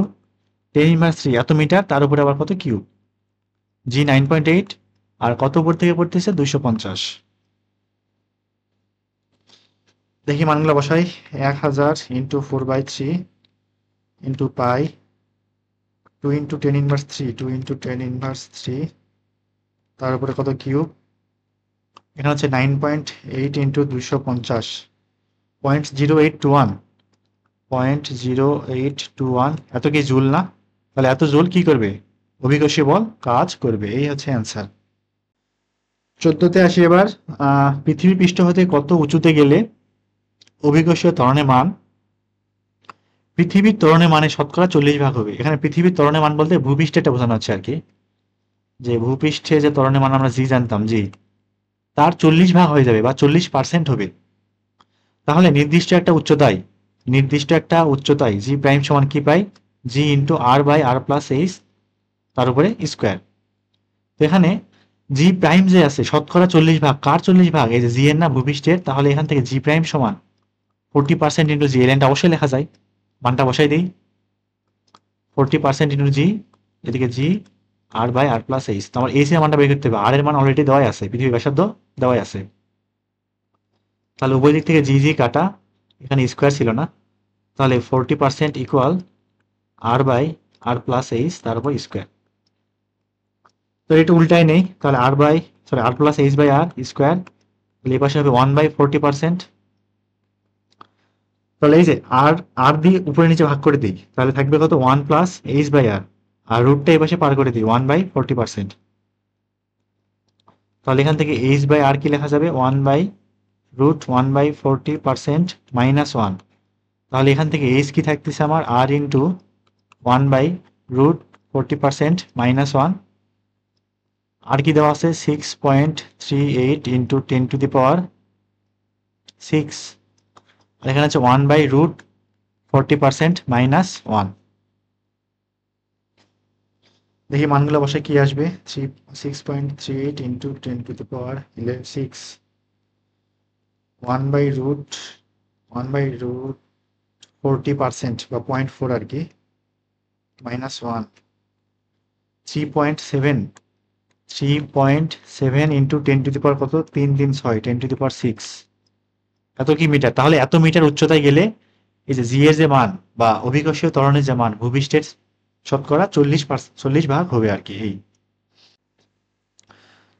10^3 এত মিটার, তার উপরে আবার কত? কিউব। জি 9.8। আর কত উপর থেকে পড়তেছে? 250। দেখি মানগুলো বসাই। 1000 ইন্টু 4/3 ইন্টু পাই 2 ইন্টু 10^3 2 ইন্টু 10^3, তার উপরে কত? কিউব। এখানে হচ্ছে 9.8 ইন্টু 250, 0.0821 0.0821। এত কি জুল না? তাহলে এত জুল কি করবে? অভিকর্ষী বল কাজ করবে। এই হচ্ছে অ্যান্সার। 14তে আসি এবার। পৃথিবী পৃষ্ঠ হতে কত উঁচুতে গেলে অভিকর্ষীয় ত্বরণের মান পৃথিবীর ত্বরণের মানে শতকরা 40 ভাগ হবে। এখানে পৃথিবীর ত্বরণের মান বলতে ভূপৃষ্ঠটা বোঝানো হচ্ছে আর কি। যে ভূপৃষ্ঠে যে ত্বরণের মান আমরা জি জানতাম, জি, তার 40 ভাগ হয়ে যাবে বা 40% হবে। তাহলে নির্দিষ্ট একটা উচ্চতায় জি প্রাইম সমান কি পাই? জি ইন্টু r/r+h তার উপরে স্কোয়ার। তো এখানে জি প্রাইম যে আছে শতকরা 40 ভাগ, কার 40 ভাগ? এই যে জি এর না, ভূপৃষ্ঠের। তাহলে এখান থেকে জি প্রাইম সমান 40% ইন্টু জি, এর অবশ্যই লেখা যায়। মানটা বসাই দিই। 40% ইন্টু জি, এদিকে জি আর বাই আর প্লাস এইচ। তো আমার এইচ এর মানটা বের করতে হবে, আর এর মান অলরেডি দেওয়াই আছে, পৃথিবীর ব্যাসার্ধ দেওয়াই আছে। তাহলে উভয় দিক থেকে জি জি কাটা, এখানে স্কোয়ার ছিল না, তাহলে 40% equal R by R plus H তার উপর স্কোয়ার। তো এটা উল্টাই নেই, তাহলে R plus H by R square, তাহলে এই পাশে হবে 1/40%। তাহলে এই যে আর আর দিয়ে উপরে নিচে ভাগ করে দিই, তাহলে থাকবে কত, 1 + h/r, আর রুটটা এই পাশে পার করে দিই 1/40%। তাহলে এখান থেকে h/r কি লেখা যাবে, 1/√1/40% -1। তাহলে এখান থেকে h কি থাকতেছে আমার, r ইন্টু 1/√40% -1। আর কি দেওয়া আছে, 6.38 ইন্টু 10⁻6। আর এখানে হচ্ছে 1/√40% -1। দেখি মানগুলো বসে কি আসবে, 6.38 ইন্টু 10⁻6, 1/√40% বা 0.4 আর কি, -1, 3.7 ইন্টু 10 কত, 336, 10⁶। এত কি মিটার, তাহলে এত মিটার উচ্চতায় গেলে এই যে জি এর যে মান বা অভিকর্ষীয় ত্বরণের যে মান ভূপৃষ্ঠের শতকরা 40% হবে আর কি। এই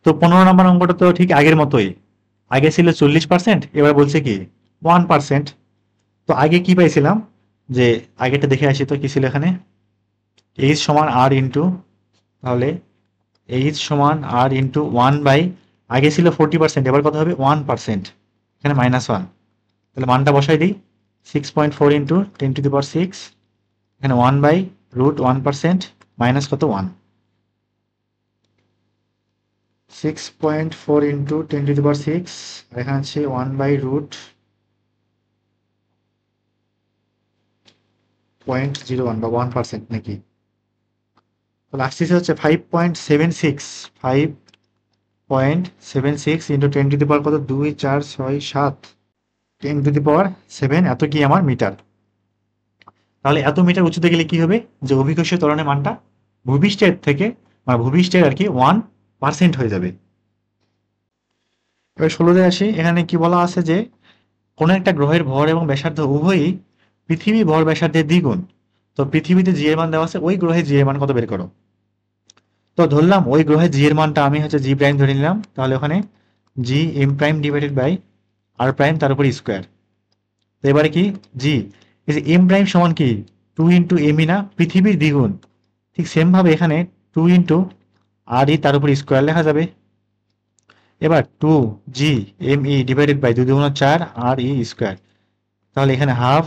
তো 15 নম্বর অঙ্কটা তো ঠিক আগের মতোই, আগে ছিল 40%, এবার বলছে কি 1%। তো আগে কি পাইছিলাম, যে আগেটা দেখে আসি তো কি ছিল এখানে, এইচ সমান আর ইন্টু, তাহলে এইচ সমান আর ইন্টু 1 বাই, আগে ছিল 40%, এবার কত হবে 1%, এখানে -1। তাহলে মানটা বসাই দিই, 6.4 ইন্টু 10⁶, এখানে 1/√1% মাইনাস কত, 1। 6.4 ইন্টু 10⁶, এখানে আছে 1/√0.01 বা 1% নাকি, তাহলে আসতেছে হচ্ছে 5.76, 5.76 ইন্টু 10⁻, কত, 2 4 6 7, 10⁻7, এত কি আমার মিটার। তাহলে এত মিটার উচ্চতে গেলে কি হবে, যে অভিকর্ষীয় ত্বরণের মানটা ভূপৃষ্ঠের থেকে, মানে ভূপৃষ্ঠের আর কি 1% হয়ে যাবে। এবার 16-তে আসি, এখানে কি বলা আছে যে কোনো একটা গ্রহের ভর এবং ব্যাসার্ধ উভয়ই পৃথিবী ভর ব্যাসার্ধের দ্বিগুণ। তো পৃথিবীতে জি এর মান দেওয়া আছে, ওই গ্রহে জি এর মান কত বের করো। তো ধরলাম ওই গ্রহে জি এর মানটা আমি হচ্ছে জি প্রাইম ধরে নিলাম, তাহলে ওখানে G M prime divided by R prime তার উপর স্কোয়ার। তো এবারে কি জি, এই যে এম প্রাইম সমান কি 2 ইন্টু এমই না, পৃথিবীর দ্বিগুণ, ঠিক সেম ভাবে এখানে 2 ইন্টু আর ই তার উপর স্কোয়ার লেখা যাবে। এবার 2 G M E divided by 2 2 4 R E square, তাহলে এখানে half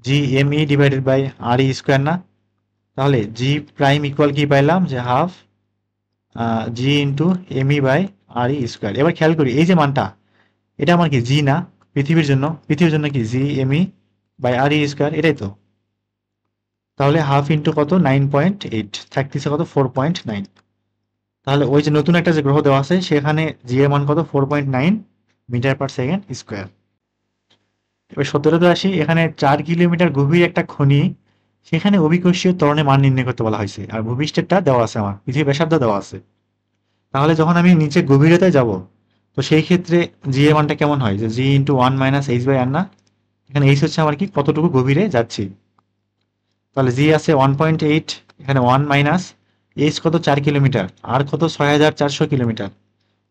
G M E divided by R E square না, তাহলে জি প্রাইম ইকুয়াল কি পাইলাম, যে half G into M E by R E square. এবার খেয়াল করি এই যে মানটা, এটা আমার কি জি না, পৃথিবীর জন্য কি G M E by R E square, এটাই তো। তাহলে হাফ ইন্টু কত, 9.8, থাকতেছে কত, 4.9। তাহলে ওই যে নতুন একটা যে গ্রহ দেওয়া আছে সেখানে জি এর মান কত, 4.9 মিটার পার সেকেন্ড স্কোয়ার। এবার 17-তে আসি, এখানে 4 কিলোমিটার গভীর একটা খনি, সেখানে অভিকর্ষীয় ত্বরণের মান নির্ণয় করতে বলা হয়েছে, আর ভূপৃষ্ঠেরটা দেওয়া আছে, আমার পৃথিবীর ব্যাসার্ধ দেওয়া আছে। তাহলে যখন আমি নিচে গভীরতায় যাব, তো সেই ক্ষেত্রে জি এর মানটা কেমন হয়, যে জি ইন্টু 1 - h/r না, এখানে এইচ হচ্ছে আমার কি কতটুকু গভীরে যাচ্ছি। তাহলে জি আছে 1.8, এখানে 1 মাইনাস এইচ কত, 4 কিলোমিটার, আর কত 6400 কিলোমিটার,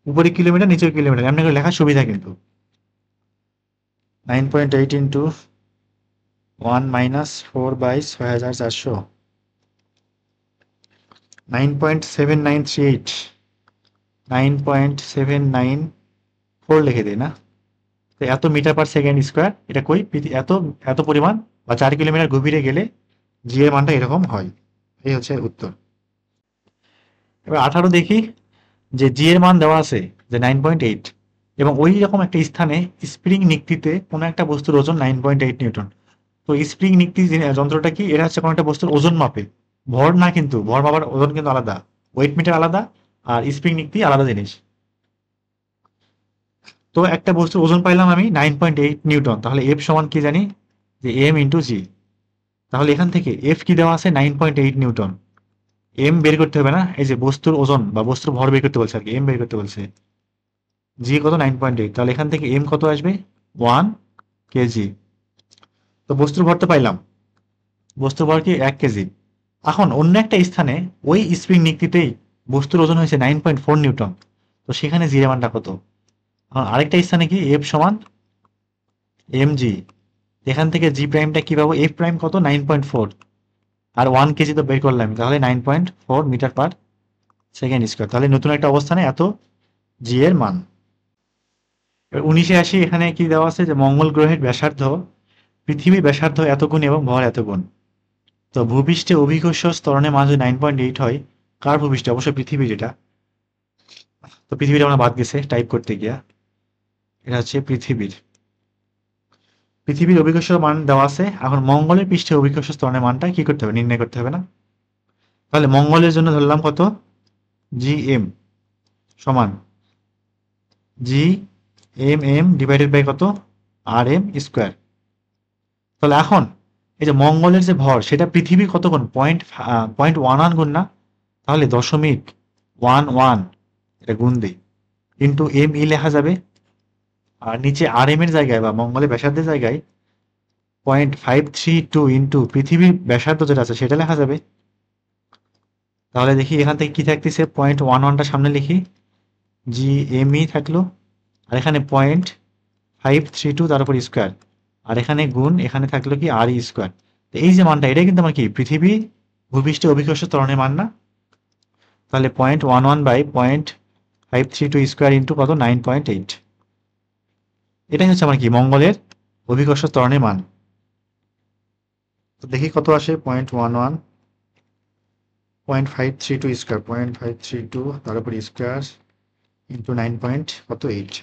উপরে কিলোমিটার নিচে কিলোমিটার, এমনি করে লেখার সুবিধা কিন্তু। 9.8 ইন্টু 1 - 4/6400, 9.7938, 9.794 লিখে দিই না। তো এত মিটার পার সেকেন্ড স্কোয়ার, এটা কই এত এত পরিমাণ বা 4 কিলোমিটার গভীরে গেলে জি এর মানটা এরকম হয়। এই হচ্ছে উত্তর। এবার 18 দেখি, যে জি এর মান দেওয়া আছে যে 9.8, এবং ওই রকম একটা স্থানে স্প্রিং নিক্তিতে কোনো একটা বস্তুর ওজন 9.8 নিউটন। তো স্প্রিং নিক্তি যন্ত্রটা কি, এটা হচ্ছে কোনো একটা বস্তুর ওজন মাপে, ভর না, কিন্তু ভর মাপার ওজন কিন্তু আলাদা, ওয়েট মিটার আলাদা, আর স্প্রিং নিক্তি আলাদা জিনিস। তো একটা বস্তুর ওজন পাইলাম আমি 9.8 নিউটন, তাহলে এফ সমান কি জানি, যে এম ইন্টু জি। তাহলে এখান থেকে এফ কি দেওয়া আছে 9.8 নিউটন। এম বের করতে হবে না, এই যে বস্তুর ওজন বা বস্তুর ভর বের করতে বলছে আর কি, এম বের করতে বলছে। জি কত 9.8, তাহলে এখান থেকে এম কত আসবে 1 কেজি। তো বস্তুর ভর তো পাইলাম, বস্তুর ভর কি 1 কেজি। এখন অন্য একটা স্থানে ওই স্প্রিং নিকটিতেই বস্তুর ওজন হয়েছে 9.4 নিউটন, তো সেখানে জি এর মানটা কত। এখন আরেকটা স্থানে কি এফ সমান এম জি, এখান থেকে জি প্রাইমটা কি পাবো, এফ প্রাইম কত 9.4, আর 1 কেজি তো বের করলাম, তাহলে 9.4 মিটার পার সেকেন্ড স্কোয়ার। তাহলে নতুন একটা অবস্থানে এত জি এর মান। এবার 19-এ আসি, এখানে কি দেওয়া আছে যে মঙ্গল গ্রহের ব্যাসার্ধ পৃথিবীর ব্যাসার্ধ এত গুণ এবং ভর এত গুণ। তো ভূপৃষ্ঠে অভিকর্ষ ত্বরণের মান যদি 9.8 হয়, কার ভূপৃষ্ঠে, অবশ্যই পৃথিবীর এটা। তো পৃথিবীটা আমরা বাদ গেছে টাইপ করতে গিয়া, এটা হচ্ছে পৃথিবীর। পৃথিবীর অভিকর্ষ মান দেওয়া আছে, এখন মঙ্গলের পৃষ্ঠে অভিকর্ষ ত্বরণের মানটা কি করতে হবে, নির্ণয় করতে হবে না। তাহলে মঙ্গলের জন্য ধরলাম কত, জি এম সমান G M M divided by কত, আর এম স্কোয়ার। তাহলে এখন এই যে মঙ্গলের যে ভর সেটা পৃথিবী কত গুণ, পয়েন্ট ওয়ান ওয়ান গুণ না, তাহলে 0.11 এটা গুণ দিই, ইন্টু এম ই লেখা যাবে, আর নিচে আর এম এর জায়গায় বা মঙ্গলের ব্যাসার্ধের জায়গায় 0.532 ইন্টু পৃথিবীর ব্যাসার্ধ যেটা আছে সেটা লেখা যাবে। তাহলে দেখি এখান থেকে কি থাকতেছে, 0.11টা সামনে লিখি, জি এম ই থাকলো, আর এখানে 0.532 তার উপর স্কোয়ার, আর এখানে গুণ, এখানে থাকলো কি আর ই স্কোয়ার। তো এই যে মানটা, এটাই কিন্তু আমার কি পৃথিবী ভূপৃষ্ঠে অভিকর্ষ ত্বরণের মান না। তাহলে 0.11 বাই 0.532 স্কোয়ার ইন্টু কত 9.8, এটাই হচ্ছে আমার কি মঙ্গলের অভিকর্ষ ত্বরণের মান। তো দেখি কত আসে, 0.11 0.532 স্কোয়ার, 0.532 তার উপর স্কোয়ার ইন্টু 9 পয়েন্ট কত 8,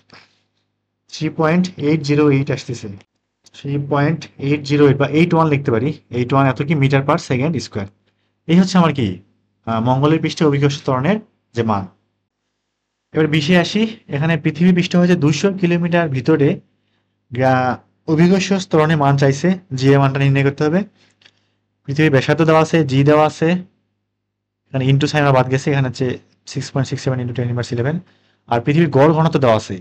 3.808 আসতেছে। 3.808 বা 81 লিখতে পারি, 81 এত কি মিটার পার সেকেন্ড স্কোয়ার। এই হচ্ছে আমার কি মঙ্গলের পৃষ্ঠে অভিকর্ষ ত্বরণের যে মান। এবার 20-এ আসি, এখানে পৃথিবী পৃষ্ঠ হচ্ছে 200 কিলোমিটার ভিতরে অভিকর্ষ ত্বরণের মান চাইছে, জি এর মানটা নির্ণয় করতে হবে। পৃথিবীর ব্যাসার্ধ দেওয়া আছে, জি দেওয়া আছে, এখানে ইন্টু সাইন বাদ গেছে, এখানে হচ্ছে 6.67 ইন্টু 10^11, আর পৃথিবীর গড় ঘনত্ব দেওয়া আছে।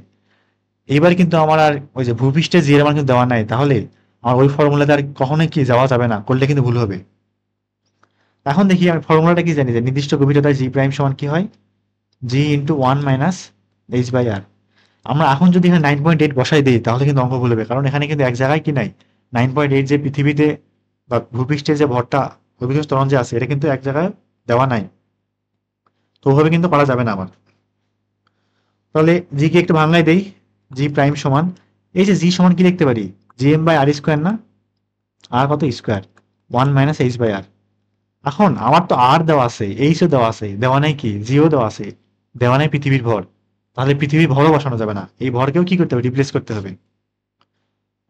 এইবার কিন্তু আমার আর ওই যে ভূপৃষ্ঠে জি এর মান কিন্তু দেওয়া নাই, তাহলে আমার ওই ফর্মুলাতে আর কখনোই কি যাওয়া যাবে না, করলে কিন্তু ভুল হবে। এখন দেখি আমি ফর্মুলাটা কি জানি, যে নির্দিষ্ট গভীরতায় জি প্রাইম সমান কি হয়, জি ইন্টু 1 - h/r। আমরা এখন যদি এখানে 9.8 বসাই দিই তাহলে কিন্তু অঙ্ক ভুল হবে, কারণ এখানে কিন্তু এক জায়গায় কি নাই, 9.8 যে পৃথিবীতে বা ভূপৃষ্ঠে যে ভরটা অভিকর্ষ ত্বরণ যে আছে এটা কিন্তু এক জায়গায় দেওয়া নাই, তো ওভাবে কিন্তু করা যাবে না আমার। তাহলে জি কে একটু ভাঙাই দেই, জি প্রাইম সমান, এই যে জি সমান কি লিখতে পারি, G M by R square না, আর কত স্কোয়ার 1 - h/r। এখন আমার তো আর দেওয়া আছে, এইচও দেওয়া আছে, দেওয়া নাই কি জিও দেওয়া আছে, দেওয়া নাই পৃথিবীর ভর, তাহলে পৃথিবীর ভরও বসানো যাবে না, এই ভরকেও কি করতে হবে, রিপ্লেস করতে হবে।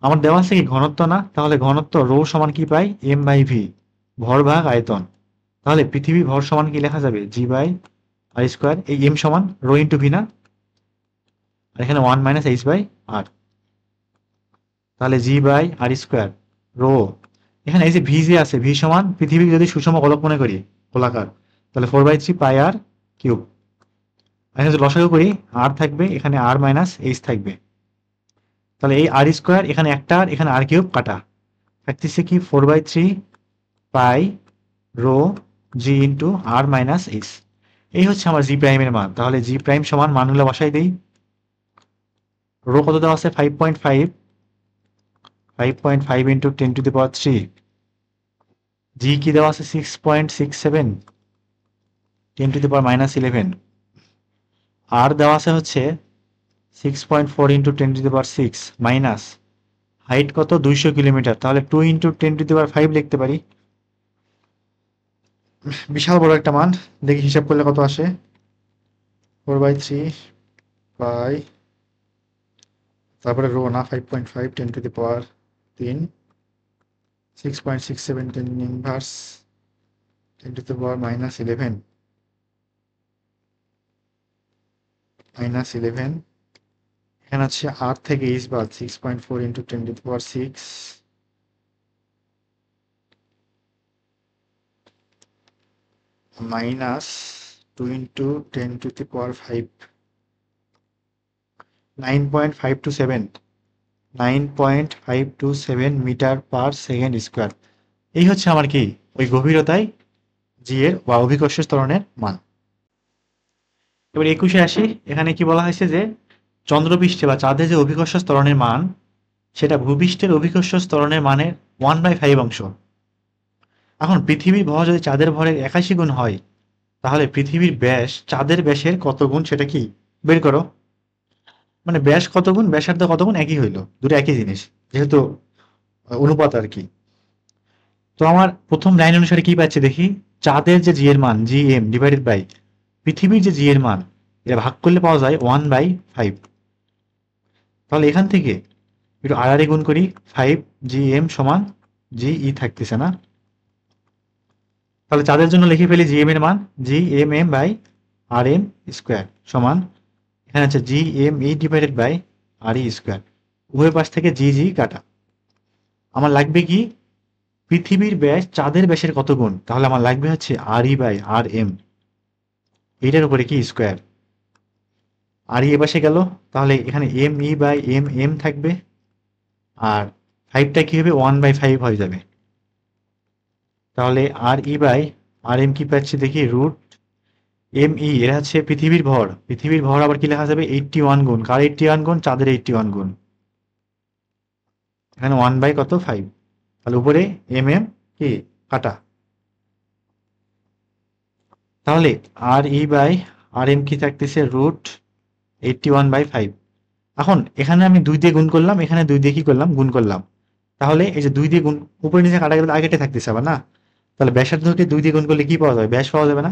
আমার দেওয়া আছে কি ঘনত্ব না, তাহলে ঘনত্ব রো সমান কি পাই, এম বাই ভি, ভর ভাগ আয়তন। তাহলে পৃথিবী ভর সমান কি লেখা যাবে, জি বাই আর স্কোয়ার, এই এম সমান রো ইন্টু ভি না, আর এখানে 1 - h/r। তাহলে জি বাই আর স্কোয়ার রো, এখানে এই যে ভি যে আছে, ভি সমান পৃথিবী যদি সুষম গোলক মনে করি, গোলাকার, তাহলে 4/3 πr কিউব। এখানে যদি লসাগু করি, আর থাকবে এখানে r - h থাকবে, তাহলে এই আর স্কোয়ার এখানে একটা, আর এখানে আর কিউব কাটা, থাকতেছে কি 4/3 π রো জি ইন্টু r - h। এই হচ্ছে আমার জি প্রাইমের মান। তাহলে জি প্রাইম সমান মানগুলো বসাই দেই, রো কত দেওয়া আছে 5.5, 5.5 ইন্টু 10⁻³ জি কি দেওয়া আছে 6.67, 10⁻11, আর দেওয়া আছে হচ্ছে 6.4 ইন্টু 10⁻6 মাইনাস হাইট কত 200 কিলোমিটার, তাহলে 2 ইন্টু 10⁵ লিখতে পারি। বিশাল বড় একটা মান, দেখি হিসাব করলে কত আসে, 4/3 π, তারপরে রো না 5.5 10⁻³ 6.67 10 ইনভার্স 10⁻11 -11, এখানে হচ্ছে আর থেকে এইচ বাদ 6.4 into 10⁶ minus 2 into 10⁵ 9.527 meter per second square. এই হচ্ছে আমার কি ওই গভীরতায় জি এর বা অভিকর্ষ ত্বরণের মান। এবার 21-এ আসি। এখানে কি বলা হয়েছে যে চন্দ্রপৃষ্ঠে বা চাঁদে যে অভিকর্ষ ত্বরণের মান সেটা ভূপৃষ্ঠের অভিকর্ষ ত্বরণের মানের 1/5 অংশ। এখন পৃথিবীর ভর যদি চাঁদের ভরের 81 গুণ হয় তাহলে পৃথিবীর ব্যাস চাঁদের ব্যাসের কত গুণ সেটা কি বের করো। মানে ব্যাস কত গুণ ব্যাসার্ধ কত গুণ একই হইলো, দুটো একই জিনিস যেহেতু অনুপাত আর কি। তো আমার প্রথম লাইন অনুসারে কি পাচ্ছি দেখি, চাঁদের যে জি এর মান জি এম ডিভাইডেড বাই পৃথিবীর যে জি এর মান এটা ভাগ করলে পাওয়া যায় 1/5। তাহলে এখান থেকে একটু আড়াআড়ি গুণ করি, 5 জি এম সমান জি ই থাকতেছে না, তাহলে চাঁদের জন্য লিখে ফেলি জি এম এর মান G M M by R M square সমান এখানে আছে G M E divided by R E square. উভয় পাশ থেকে জি জি কাটা। আমার লাগবে কি পৃথিবীর ব্যাস চাঁদের ব্যাসের কত গুণ, তাহলে আমার লাগবে হচ্ছে আর ই বাই আর এম, এইটার উপরে কি স্কোয়ার। আর ই এপাশে গেল, তাহলে এখানে M E by M M থাকবে, আর 5টা কি হবে 1/5 হয়ে যাবে। তাহলে আর ই বাই আর এম কি পাচ্ছি দেখি রুট এম ই, এরা হচ্ছে পৃথিবীর ভর, পৃথিবীর ভর আবার কি লেখা যাবে 81 গুণ, কার 81 গুণ চাঁদের 81 গুণ, এখানে 1/5, তাহলে উপরে এম এম কি কাটা। তাহলে আর ই বাই আর এম কি থাকতেছে রুট 81/5। এখন এখানে আমি 2 দিয়ে গুণ করলাম, এখানে 2 দিয়ে কি করলাম গুণ করলাম, তাহলে এই যে 2 দিয়ে গুণ উপরে নিচে কাটা গেলে আগেটা থাকতেছে আবার না, তাহলে ব্যাসার্ধকে 2 দিয়ে গুণ করলে কি পাওয়া যাবে ব্যাস পাওয়া যাবে না।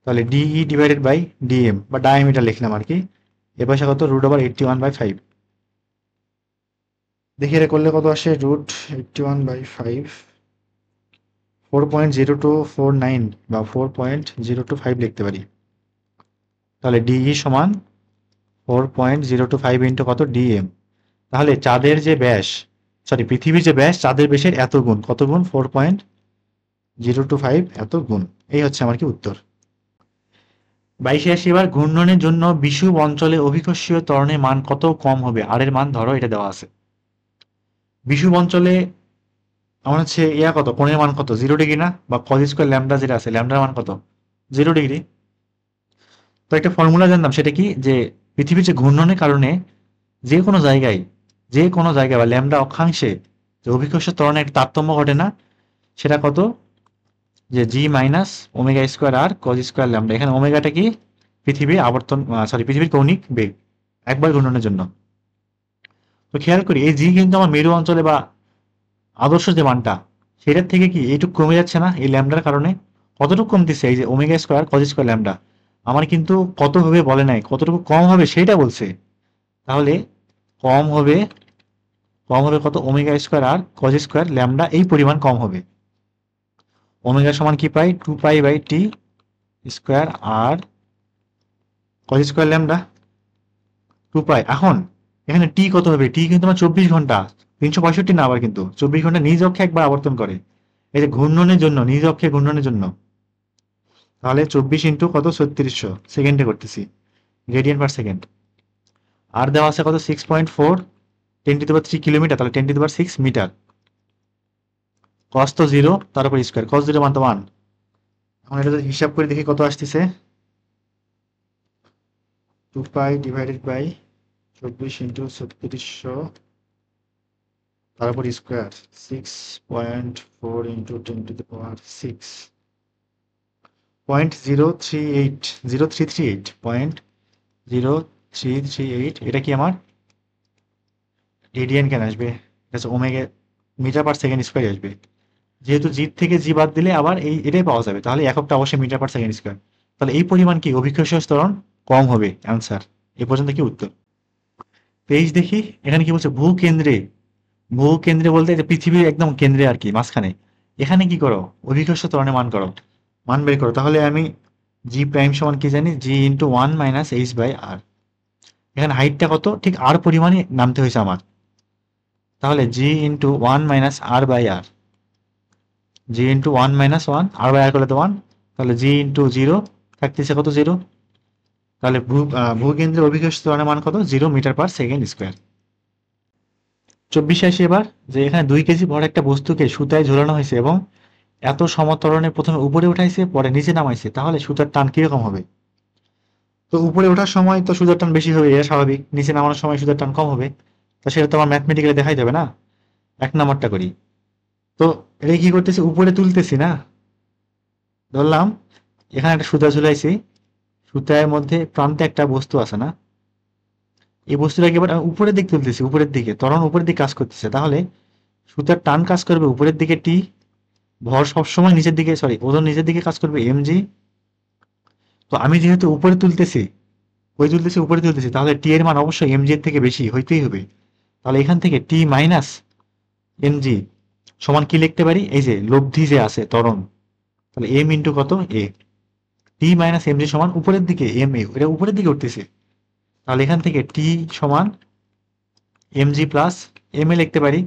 তাহলে ডিই ডিভাইডেড বাই ডিএম বা ডায়ামিটার লিখলাম আর কি, এ পাশে কত রুট ওভার 81/5। দেখি এটা করলে কত আসে, রুট 81/5 4.0249 বা 4.025 লিখতে পারি। তাহলে ডিই সমান 4.025 ইন্টু কত ডিএম। তাহলে চাঁদের যে ব্যাস সরি পৃথিবীর যে ব্যাস চাঁদের ব্যাসের এত গুণ, কত গুণ 4.025 এত গুণ। এই হচ্ছে আমার কি উত্তর। 22-এ আসি এবার, ঘূর্ণনের জন্য বিষুব অঞ্চলে অভিকর্ষীয় ত্বরণের মান কত কম হবে, আর এর মান ধরো এটা দেওয়া আছে। বিষুব অঞ্চলে আমার হচ্ছে ইয়া কত কোণের মান কত 0 ডিগ্রি না, বা কজ স্কয়ার ল্যামডা যেটা আছে ল্যামডার মান কত 0 ডিগ্রি। তো একটা ফর্মুলা জানতাম, সেটা কি যে পৃথিবীর যে ঘূর্ণনের কারণে যে কোনো জায়গায় বা ল্যামডা অক্ষাংশে যে অভিকর্ষ ত্বরণের একটা তারতম্য ঘটে না, সেটা কত যে জি মাইনাস ওমেগা স্কোয়ার আর কজ স্কোয়ার ল্যামডা। এখানে ওমেগাটা কি পৃথিবীর আবর্তন পৃথিবীর কৌণিক বেগ একবার ঘূর্ণনের জন্য। তো খেয়াল করি এই জি কিন্তু আমার মেরু অঞ্চলে বা আদর্শ যে মানটা সেটার থেকে কি এইটুকু কমে যাচ্ছে না এই ল্যামডার কারণে। কতটুকু কমতেছে, এই যে omega square cos square lambda আমার কিন্তু কত হবে বলে নাই, কতটুকু কম হবে সেটা বলছে। তাহলে কম হবে কত ওমেগা স্কোয়ার আর কজ স্কোয়ার ল্যামডা এই পরিমাণ কম হবে। ওমেগা সমান কি পাই 2π/t স্কোয়ার আর কজ স্কোয়ার ল্যামডা 2π। এখন এখানে টি কত হবে, টি কিন্তু আমার 24 ঘন্টা 365 না, আবার কিন্তু 24 ঘন্টা নিজ অক্ষে একবার আবর্তন করে, এই যে ঘূর্ণনের জন্য নিজ অক্ষে ঘূর্ণনের জন্য। তাহলে 24 ইন্টু কত 3600 সেকেন্ডে করতেছি রেডিয়ান পার সেকেন্ড। আর দেওয়া আছে কত 6.4 10⁻³ কিলোমিটার, তাহলে 10⁻6 মিটার। কস তো 0, তার উপর স্কোয়ার, কস 0 মান তো 1। এখন এটা যদি হিসাব করে দেখি কত আসতেছে, 2π ডিভাইডেড বাই 24 ইন্টু 3600 তার উপর স্কোয়ার 6.4 ইন্টু 10⁻6 0.0338 এটা কি আমার রেডিয়ান কেন আসবে, omega meter per second square আসবে, যেহেতু জি থেকে জি বাদ দিলে আবার এটাই পাওয়া যাবে, তাহলে এককটা অবশ্যই মিটার পার সেকেন্ড স্কোয়ার। তাহলে এই পরিমাণ কি অভিকর্ষ ত্বরণ কম হবে, অ্যান্সার। এ পর্যন্ত কি উত্তর। পেজ দেখি এখানে কি বলছে, ভূকেন্দ্রে বলতে যে পৃথিবীর একদম কেন্দ্রে আর কি মাঝখানে, এখানে কি করো অভিকর্ষ ত্বরণের মান করো, মান বের করো। তাহলে আমি জি প্রাইম সমান কি জানি জি ইন্টু 1 - h/r। এখানে হাইটটা কত ঠিক আর পরিমাণে নামতে হয়েছে আমার, তাহলে জি ইন্টু 1 - r/r, জি ইন্টু 1 - 1 r/r করলে তো 1, তাহলে জি ইন্টু জিরো থাকতেছে কত, জিরো। তাহলে ভূকেন্দ্রের অভিকর্ষ ত্বরণের মান কত, 0 মিটার/সেকেন্ড স্কোয়ার। 24 আসি এবার, যে এখানে 2 কেজি ভর একটা বস্তুকে সুতায় ঝোলানো হয়েছে এবং এত সমত্বরণে প্রথমে উপরে উঠাইছে পরে নিচে নামাইছে, তাহলে সুতার টান কিরকম হবে? তো উপরে ওঠার সময় তো সুতার টান বেশি হবে, এটা স্বাভাবিক। নিচে নামানোর সময় সুতার টান কম হবে। তো সেটা তো আমার ম্যাথমেটিক্যালি দেখাই যাবে না। 1 নম্বরটা করি। তো এটা কি করতেছি, উপরে তুলতেছি না। ধরলাম এখানে একটা সুতা ঝুলাইছি, সুতার মধ্যে প্রান্তে একটা বস্তু আছে না, এই বস্তুটাকে এবার আমি উপরের দিকে তুলতেছি, উপরের দিকে ত্বরণ উপরের দিকে কাজ করতেছে, তাহলে সুতার টান কাজ করবে উপরের দিকে টি, ভর সবসময় নিচের দিকে, সরি ওজন নিচের দিকে কাজ করবে এমজি। তো আমি যেহেতু উপরে তুলতেছি, উপরে তুলতেছি, তাহলে টি এর মান অবশ্যই এমজি এর থেকে বেশি হইতেই হবে। তাহলে এখান থেকে টি মাইনাস এমজি সমান কি লিখতে পারি, এই যে লব্ধি যে আছে ত্বরণ, তাহলে এম ইন্টু কত, এ। টি মাইনাস এমজি সমান উপরের দিকে এম এ, এটা উপরের দিকে উঠতেছে, তাহলে এখান থেকে টি সমান এমজি প্লাস এম এ লিখতে পারি।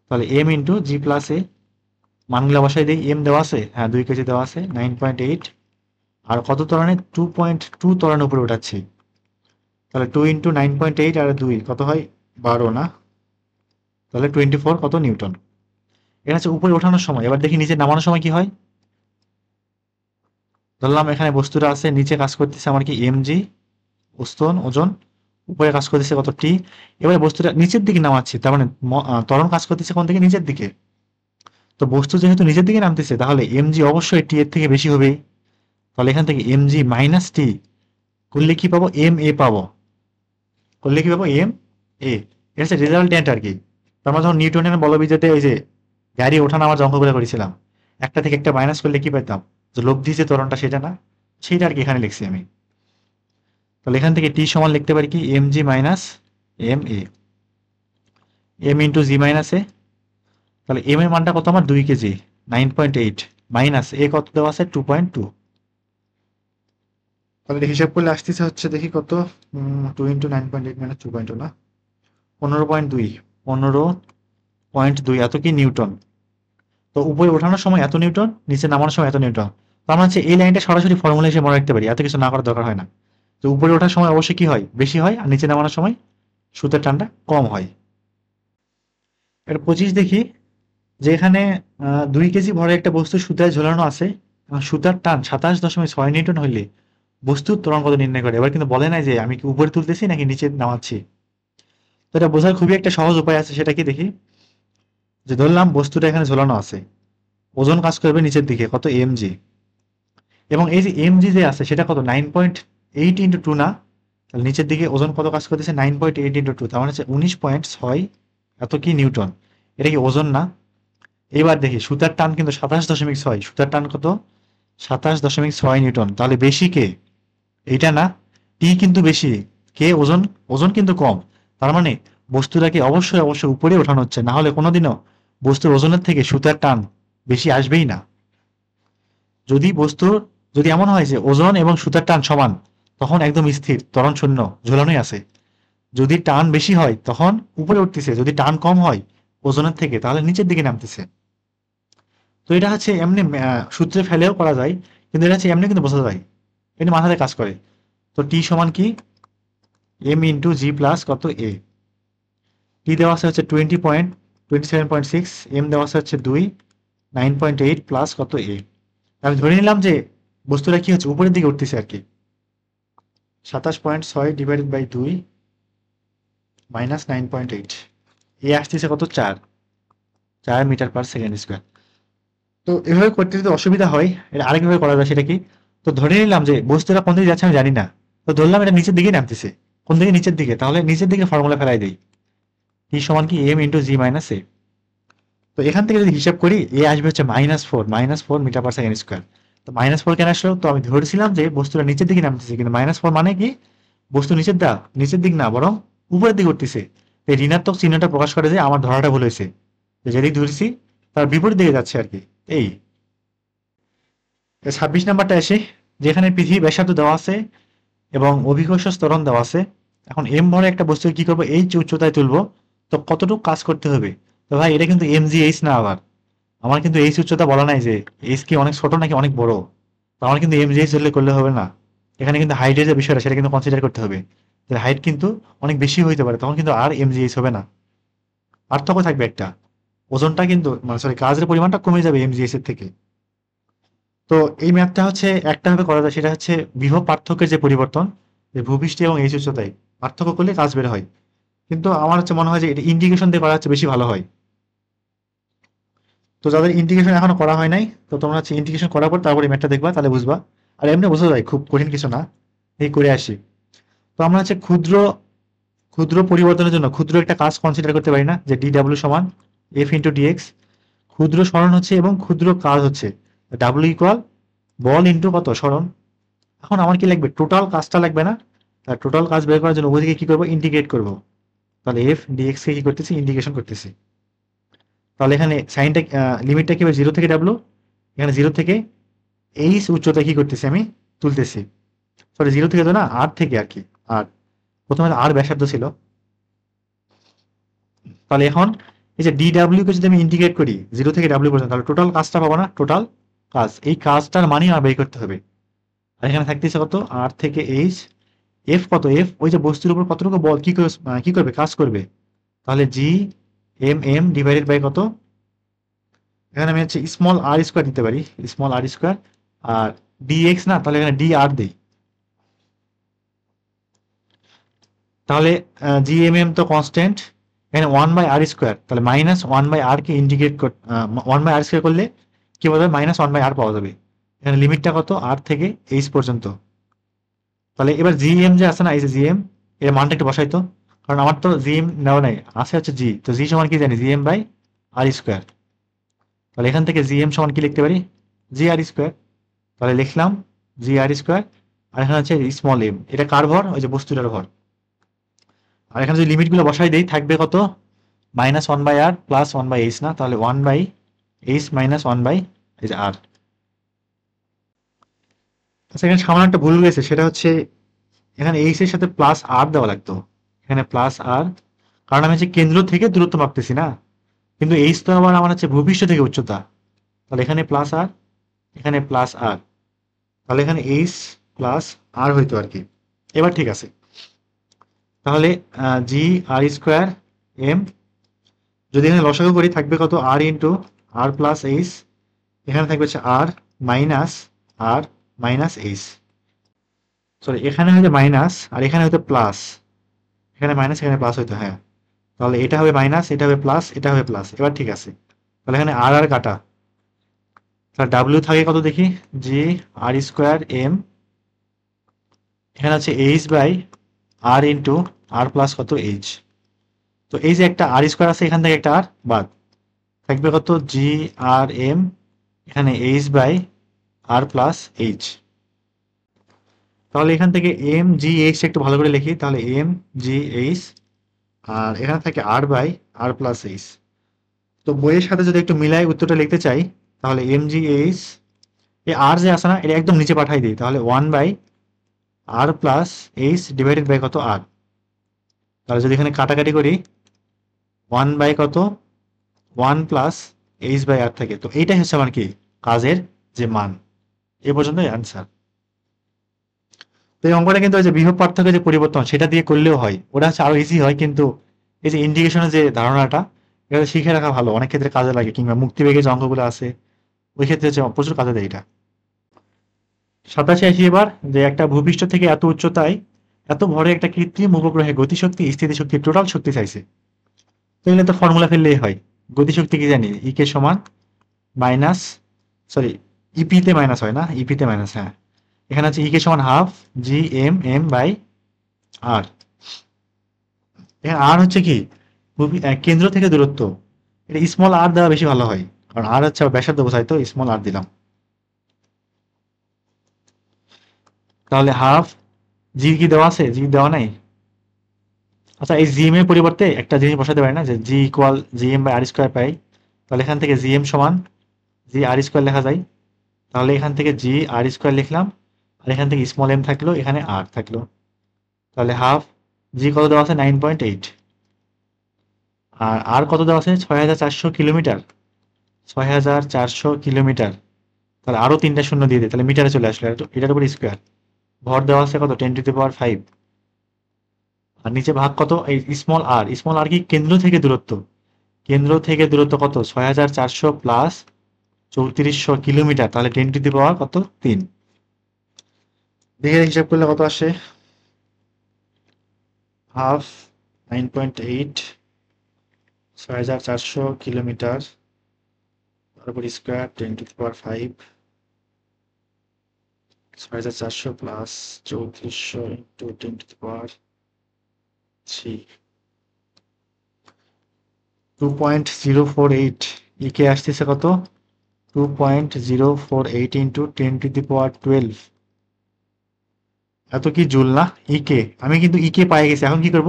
তাহলে এম ইন্টু জি প্লাস এ, মানগুলো বসাই দিই। এম দেওয়া আছে, হ্যাঁ 2 কেজি দেওয়া আছে, 9.8। আর কত ত্বরণে, 2.2 ত্বরণের উপরে উঠাচ্ছি, তাহলে 2 ইন্টু 9.8 আর 2 কত হয়, 12 না, তাহলে 24 কত নিউটন। এটা হচ্ছে উপরে ওঠানোর সময়। এবার দেখি নিচে নামানোর সময় কি হয়। ধরলাম এখানে বস্তুটা আছে, নিচে কাজ করতেছে আমার কি এমজি ওজন, উপরে কাজ করতেছে কত টি। এবারে বস্তুটা নিচের দিকে নামাচ্ছি, তার মানে ত্বরণ কাজ করতেছে কোন দিকে, নিচের দিকে। তো বস্তু যেহেতু নিচের দিকে নামতেছে, তাহলে এমজি অবশ্যই টি এর থেকে বেশি হবে। তাহলে এখান থেকে এমজি মাইনাস টি করলে কি পাবো, এম এ পাবো। করলে কি পাবো, এম এ। এটা হচ্ছে রেজাল্টেন্ট আর কি। তো আমরা যখন নিউটনের বলবিদ্যাতে ওই যে গাড়ি ওঠানামার যে অঙ্কগুলো করেছিলাম, একটা থেকে একটা মাইনাস করলে কি পেতাম, যে লব্ধি যে ত্বরণটা সেটা না, সেইটা আর কি এখানে লিখছি আমি। তাহলে এখান থেকে টি সমান লিখতে পারি কি, M G minus M A, M into G minus এ। তাহলে এম এর মানটা কত আমার, 2 কেজি, 9.8 মাইনাস এ কত দেওয়া আছে, 2.2। তাহলে হিসাব করলে আসতেছে হচ্ছে, দেখি কত, 2 ইন্টু 9.8 মাইনাস 2.2 না, 15.2, 15.2 এত কি নিউটন। তো উপরে ওঠানোর সময় এত নিউটন, নিচে নামানোর সময় এত নিউটন। তো আমরা হচ্ছে এই লাইনটা সরাসরি ফর্মুলা হিসেবে মনে রাখতে পারি, এত কিছু না করার দরকার হয় না। তো উপরে ওঠার সময় অবশ্যই কি হয়, বেশি হয়, আর নিচে নামানোর সময় সুতের টানটা কম হয়। এটা 25 দেখি, যে এখানে 2 কেজি ভরে একটা বস্তু সুতায় ঝোলানো আছে এবং সুতার টান 27.6 নিউটন হইলে বস্তুর ত্বরণ কত নির্ণয় করে। এবার কিন্তু বলে নাই যে আমি কি উপরে তুলতেছি নাকি নিচে নামাচ্ছি। তো এটা বোঝার খুবই একটা সহজ উপায় আছে, সেটা কি দেখি। যে ধরলাম বস্তুটা এখানে ঝোলানো আছে, ওজন কাজ করবে নিচের দিকে কত, এমজি। এবং এই যে এমজি যে আছে সেটা কত, 9.8 ইন্টু 2 না, তাহলে নিচের দিকে ওজন কত কাজ করতেছে, 9.8 ইন্টু 2, তার মানে হচ্ছে 19.6 এত কি নিউটন। এটা কি ওজন না। এবার দেখি সুতার টান কিন্তু 27.6, সুতার টান কত, 27.6 নিউটন। তাহলে বেশি কে, এইটা না, টি কিন্তু বেশি, কে ওজন, ওজন কিন্তু কম। তার মানে বস্তুটাকে অবশ্যই অবশ্যই উপরে ওঠানো হচ্ছে, না হলে কোনোদিনও বস্তুর ওজনের থেকে সুতার টান বেশি আসবেই না। যদি বস্তুর, যদি এমন হয় যে ওজন এবং সুতার টান সমান, তখন একদম স্থির ত্বরণ শূন্য ঝোলানোই আছে। যদি টান বেশি হয় তখন উপরে উঠতেছে, যদি টান কম হয় ওজনের থেকে, তাহলে নিচের দিকে নামতেছে। তো এটা হচ্ছে এমনি সূত্রে ফেলেও করা যায়, কিন্তু এটা হচ্ছে এমনি কিন্তু বোঝা যায়, এটা মাথাতে কাজ করে। তো টি সমান কি, এম ইন্টু জি প্লাস কত এ। টি দেওয়া আছে হচ্ছে 27.6, এম দেওয়া আছে হচ্ছে 2, 9.8 প্লাস কত এ। আমি ধরে নিলাম যে বস্তুটা কি হচ্ছে, উপরের দিকে উঠতেছে আর কি। 27.6 ডিভাইডেড বাই 2 মাইনাস 9.8, এ আসতেছে কত, 4 মিটার/সেকেন্ড স্কোয়ার। তো এভাবে করতে যদি অসুবিধা হয়, এটা আরেকভাবে করা যায়, সেটা কি। তো ধরে নিলাম যে বস্তুটা কোন দিকে যাচ্ছে আমি জানি না, তো ধরলাম এটা নিচের দিকে নামতেছে, কোন দিকে, নিচের দিকে, তাহলে নিচের দিকে ফর্মুলা ফেলাই দিই, টি সমান কি এম ইন্টু জি মাইনাস এ। তো এখান থেকে যদি হিসাব করি, এ আসবে হচ্ছে -4 মিটার/সেকেন্ড স্কোয়ার। তো -4 কেন আসলো, তো আমি ধরেছিলাম যে বস্তুটা নিচের দিকে নামতেছে, কিন্তু -4 মানে কি, বস্তু নিচের দিক না, বরং উপরের দিকে উঠতেছে। এই ঋণাত্মক চিহ্নটা প্রকাশ করে যে আমার ধরাটা ভুল হয়েছে, যেদিক ধরেছি তার বিপরীত দিকে যাচ্ছে আর কি। এই 26 নাম্বারটা আসে, যেখানে পৃথিবী ব্যাসার্ধ দেওয়া আছে এবং অভিকর্ষ ত্বরণ দেওয়া আছে। এখন এম ভরে একটা বস্তু কি করবো, এইচ উচ্চতায় তুলবো, তো কতটুকু কাজ করতে হবে। তো ভাই এটা কিন্তু এম জি এইচ না, আবার আমার কিন্তু এইচ উচ্চতা বলা নাই যে এইচ কি অনেক ছোট নাকি অনেক বড়। তো আমার কিন্তু এমজিএইচ ধরলে করলে হবে না, এখানে কিন্তু হাইটের যে বিষয়টা সেটা কিন্তু কনসিডার করতে হবে। হাইট কিন্তু অনেক বেশি হইতে পারে, তখন কিন্তু আর এমজিএইচ হবে না, পার্থক্য থাকবে একটা, ওজনটা কিন্তু মানে সরি কাজের পরিমাণটা কমে যাবে এমজিএস এর থেকে। তো এই ম্যাথটা হচ্ছে একটা ভাবে করা যায়, সেটা হচ্ছে বিভব পার্থক্যের যে পরিবর্তন, যে ভূপৃষ্ঠ এবং এইচ উচ্চতায় পার্থক্য করলে কাজ বের হয়। কিন্তু আমার হচ্ছে মনে হয় যে এটা ইন্টিগ্রেশন দিয়ে করা হচ্ছে বেশি ভালো হয়। তো যাদের ইন্টিগ্রেশন এখনো করা হয় নাই, তো তোমরা হচ্ছে ইন্টিগ্রেশন করার পর তারপরে ম্যাথটা দেখবা, তাহলে বুঝবা। আর এমনি বোঝা যায়, খুব কঠিন কিছু না, এই করে আসি। তো আমরা হচ্ছে ক্ষুদ্র ক্ষুদ্র পরিবর্তনের জন্য ক্ষুদ্র একটা কাজ কনসিডার করতে পারি না, যে ডিডাব্লিউ সমান এফ ইন্টু ডিএক্স। ক্ষুদ্র সরণ হচ্ছে এবং ক্ষুদ্র কাজ হচ্ছে ডাব্লিউ ইকুয়াল বল ইন্টু কত সরণ। এখন আমার কি লাগবে, টোটাল কাজটা লাগবে না, তার টোটাল কাজ বের করার জন্য ওইদিকে কি করবো, ইন্টিগ্রেট করবো। তাহলে এফ ডিএক্স কে কি করতেছি, ইন্টিগ্রেশন করতেছি। তাহলে এখানে সাইনটা লিমিটটা কি হবে, জিরো থেকে ডাব্লিউ, এখানে জিরো থেকে এইচ উচ্চতা কি করতেছি আমি তুলতেছি, সরি জিরো থেকে তো না, আর থেকে আর কি, আর প্রথমে আর ব্যাসার্ধ ছিল। তাহলে এখন এই যে ডিডাব্লিউ কে যদি আমি ইন্টিগ্রেট করি জিরো থেকে ডাব্লিউ পর্যন্ত, তাহলে টোটাল কাজটা পাবো না, টোটাল কাজ, এই কাজটার মানই আমার বের করতে হবে। আর এখানে থাকতেছে কত, আর থেকে এইচ, এফ কত, এফ ওই যে বস্তুর উপর কতটুকু বল কি করবে, কাজ করবে। তাহলে G M M divided by কত, এখানে আমি হচ্ছে স্মল আর স্কোয়ার দিতে পারি, স্মল আর স্কোয়ার, আর ডিএক্স না, তাহলে এখানে ডি আর দিই। তাহলে জি এম এম তো কনস্ট্যান্ট, এখানে ওয়ান বাই আর স্কোয়ার, তাহলে মাইনাস ওয়ান বাই আর কে integrate one by R square করলে কি পাওয়া যাবে, মাইনাস ওয়ান বাই আর পাওয়া যাবে। এখানে লিমিটটা কত, আর থেকে এইচ পর্যন্ত। তাহলে এবার জি এম যে আছে না, এই যে জি এম, এর মানটা একটু বসাই তো, কারণ আমার তো জি এম নেওয়া নাই, আছে হচ্ছে জি, তো জি সমান কি জানি, G M by R square. তাহলে এখান থেকে জি এম সমান কি লিখতে পারি, জি আর স্কোয়ার। তাহলে লিখলাম জি আর স্কোয়ার, আর এখানে হচ্ছে স্মল এম, এটা কার ভর, ওই যে বস্তুটার ভর। আর এখানে যদি লিমিটগুলো বসাই দেই থাকবে কত, minus one by R plus one by H না, তাহলে one by H minus one by এই যে আর। আচ্ছা এখানে সামান্য একটা ভুল গেছে, সেটা হচ্ছে এখানে এইচ এর সাথে প্লাস আর দেওয়া লাগতো, এখানে প্লাস আর, কারণ আমি হচ্ছে কেন্দ্র থেকে দূরত্ব মাপতেছি না, কিন্তু এইচ তো আবার আমার হচ্ছে ভূপৃষ্ঠ থেকে উচ্চতা। তাহলে এখানে প্লাস আর, এখানে প্লাস আর, তাহলে এখানে এইচ প্লাস আর হইতো আর কি। এবার ঠিক আছে, তাহলে জি আর স্কোয়ার এম, যদি এখানে লসাগু করি থাকবে কত, আর ইন্টু আর প্লাস এইচ, এখানে থাকবে হচ্ছে আর মাইনাস এইচ, সরি এখানে হয়তো মাইনাস আর এখানে হয়তো প্লাস, এখানে মাইনাস এখানে প্লাস হইতো, হ্যাঁ। তাহলে এটা হবে মাইনাস, এটা হবে প্লাস, এটা হবে প্লাস, এবার ঠিক আছে। তাহলে এখানে আর আর কাটা, তাহলে ডাব্লিউ থাকে কত দেখি, জি আর স্কোয়ার এম, এখানে হচ্ছে H by R into R plus কত এইচ। তো এই যে একটা আর স্কোয়ার আছে, এখান থেকে একটা আর বাদ, থাকবে কত, জি আর এম, এখানে H by R plus H. তাহলে এখান থেকে এম জি এইচ একটু ভালো করে লিখি, তাহলে এম জি এইচ, আর এখানে থাকে আর বাই আর প্লাস এইচ। তো বইয়ের সাথে যদি একটু মিলাই উত্তরটা লিখতে চাই, তাহলে এম জি এইচ, এই আর যে আছে না, এটা একদম নিচে পাঠাই দিই, তাহলে one by R plus H divided by কত আর। তাহলে যদি এখানে কাটাকাটি করি, ওয়ান বাই কত, one plus H by R থাকে, তো এইটাই হচ্ছে আমার কি কাজের যে মান। এ পর্যন্ত অ্যান্সার। তো এই অঙ্কটা কিন্তু ওই যে বিভব পার্থক্যের যে পরিবর্তন সেটা দিয়ে করলেও হয়, ওটা হচ্ছে আরো ইজি হয়, কিন্তু এই যে ইন্টিগ্রেশনের যে ধারণাটা, এটা শিখে রাখা ভালো, অনেক ক্ষেত্রে কাজে লাগে, কিংবা মুক্তিবেগের যে অঙ্কগুলো আছে ওই ক্ষেত্রে হচ্ছে প্রচুর কাজে দেয় এটা। 87 আসি এবার, যে একটা ভূপৃষ্ঠ থেকে এত উচ্চতায় এত ভরে একটা কৃত্রিম উপগ্রহে গতিশক্তি স্থিতিশক্তি টোটাল শক্তি চাইছে। তো এগুলো তো ফর্মুলা ফেললেই হয়, গতিশক্তি কি জানি, ই কে সমান মাইনাস, সরি ইপিতে মাইনাস হয় না, ইপিতে মাইনাস, হ্যাঁ। এখানে হচ্ছে ই কে সমান half G M M by R, এখানে আর হচ্ছে কি কেন্দ্র থেকে দূরত্ব, এটা স্মল আর দেওয়া বেশি ভালো হয়, কারণ আর হচ্ছে ব্যাসার্ধ বোঝায়, তো স্মল আর দিলাম। তাহলে হাফ, জি কি দেওয়া আছে, জি দেওয়া নাই। আচ্ছা এই জিএম এর পরিবর্তে একটা জিনিস বসাতে পারি না, যে G equal G M by R square পাই, তাহলে এখান থেকে জি এম সমান জি আর স্কোয়ার লেখা যায়। তাহলে এখান থেকে জি আর স্কোয়ার লিখলাম, আর এখান থেকে স্মল এম থাকলো, এখানে আর থাকলো। তাহলে হাফ, জি কত দেওয়া আছে 9.8, আর কত দেওয়া আছে 6400 কিলোমিটার, 6400 কিলোমিটার। তাহলে আরো 3টা শূন্য দিয়ে দিই, তাহলে মিটারে চলে আসলো। এটার উপর স্কোয়ার, ভর দেওয়া আছে কত 10⁵, আর নিচে ভাগ কত এই স্মল আর কি কেন্দ্র থেকে দূরত্ব, কেন্দ্র থেকে দূরত্ব কত 6400 প্লাস 3400 কিলোমিটার, তাহলে 10⁻, কত 3। দেখে হিসাব করলে কত আসে, হাফ 9.8, 6400 কিলোমিটার, তারপর স্কোয়ার 10⁵, 6400 প্লাস 3400 ইন্টু 10⁻3, 2.048, ইকে আসতেছে কত 2.048 ইন্টু 10⁻12। এত কি জুল না ইকে, আমি কিন্তু ইকে পাই গেছি। এখন কি করব,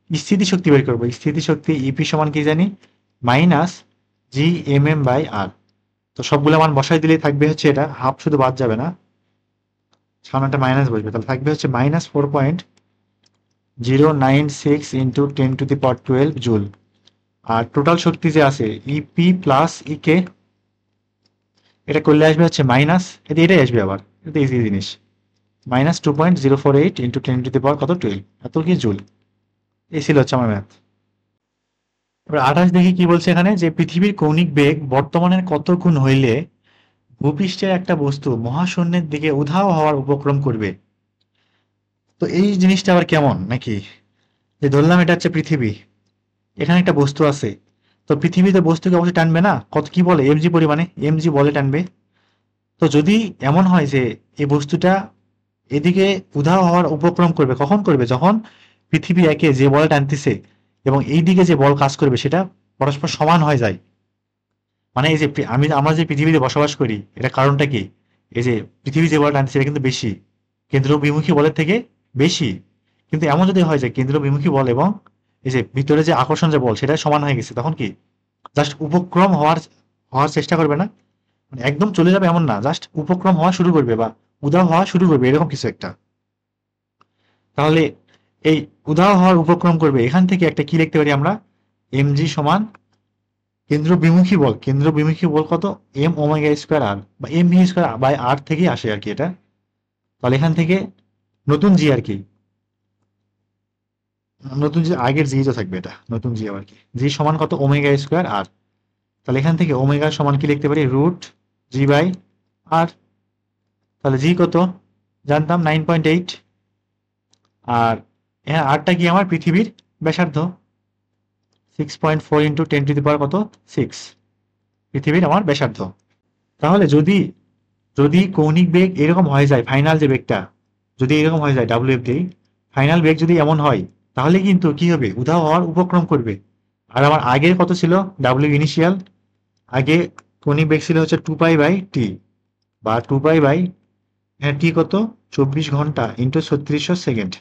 স্থিতিশক্তি বের করব। স্থিতিশক্তি ইপি সমান কি জানি minus G M M by R. তো সবগুলো মান বসাই দিলেই থাকবে হচ্ছে এটা, হাফ শুধু বাদ যাবে না, সামনে একটা মাইনাস বসবে, তাহলে থাকবে হচ্ছে -4.096 ইন্টু 10⁻12 জুল। আর টোটাল শক্তি যে আছে ইপি প্লাস ইকে, এটা করলে আসবে হচ্ছে মাইনাস, এটাই আসবে আবার, এটা ইজি জিনিস, -2.048 ইন্টু 10⁻, কত 12, এত কি জুল। এই ছিল হচ্ছে আমার ম্যাথ। এবার 28 দেখি কি বলছে এখানে, যে পৃথিবীর কৌণিক বেগ বর্তমানের কত গুণ হইলে ভূপৃষ্ঠের একটা বস্তু মহাশূন্যের দিকে উধাও হওয়ার উপক্রম করবে। তো এই জিনিসটা আবার কেমন নাকি, যে ধরলাম এটা হচ্ছে পৃথিবী, এখানে একটা বস্তু আছে, তো পৃথিবীতে বস্তুকে অবশ্যই টানবে না, কত কি বলে এমজি পরিমাণে, এমজি বলে টানবে। তো যদি এমন হয় যে এই বস্তুটা এদিকে উধাও হওয়ার উপক্রম করবে, কখন করবে, যখন পৃথিবী একে যে বল টানতেছে এবং এই দিকে যে বল কাজ করবে সেটা পরস্পর সমান হয়ে যায়। মানে এই যে আমরা যে পৃথিবীতে বসবাস করি, এটা কারণটা কি, এই যে পৃথিবী যে বল টানতেছে এটা কিন্তু বেশি, কেন্দ্র বিমুখী বলের থেকে বেশি। কিন্তু এমন যদি হয় যে কেন্দ্র বিমুখী বল এবং এই যে ভিতরে যে আকর্ষণ যে বল সেটা সমান হয়ে গেছে, তখন কি জাস্ট উপক্রম হওয়ার হওয়ার চেষ্টা করবে না, মানে একদম চলে যাবে এমন না, জাস্ট উপক্রম হওয়া শুরু করবে বা উধাও হওয়া শুরু করবে, এরকম কিছু একটা। তাহলে এই উধাও হওয়ার উপক্রম করবে, এখান থেকে একটা কি লিখতে পারি আমরা, এমজি সমান কেন্দ্র বিমুখী বল, কেন্দ্র বিমুখী বল কত এম ওমেগা স্কোয়ার আর, বা এম ভি স্কোয়ার বাই আর থেকে আসে আর কি এটা। তাহলে এখান থেকে নতুন জি আর কি, নতুন জি আগের জি তো থাকবে, এটা নতুন জি আবার কি, জি সমান কত ওমেগা স্কোয়ার আর। তাহলে এখান থেকে ওমেগা সমান কি লিখতে পারি রুট জি বাই আর। তাহলে জি কত জানতাম 9.8, আর হ্যাঁ আরটা কি আমার পৃথিবীর ব্যাসার্ধ, 6.4 ইন্টু 10⁻, কত 6, পৃথিবীর আমার ব্যাসার্ধ। তাহলে যদি যদি কৌণিক বেগ এরকম হয়ে যায়, ফাইনাল যে বেগটা যদি এরকম হয়ে যায় ডাব্লিউ এফ দিই, ফাইনাল বেগ যদি এমন হয়, তাহলে কিন্তু কি হবে, উধাও হওয়ার উপক্রম করবে। আর আমার আগের কত ছিল ডাব্লিউ ইনিশিয়াল, আগে কৌণিক বেগ ছিল হচ্ছে 2π/t, বা 2π/, হ্যাঁ টি কত 24 ঘন্টা ইন্টু 3600 সেকেন্ড।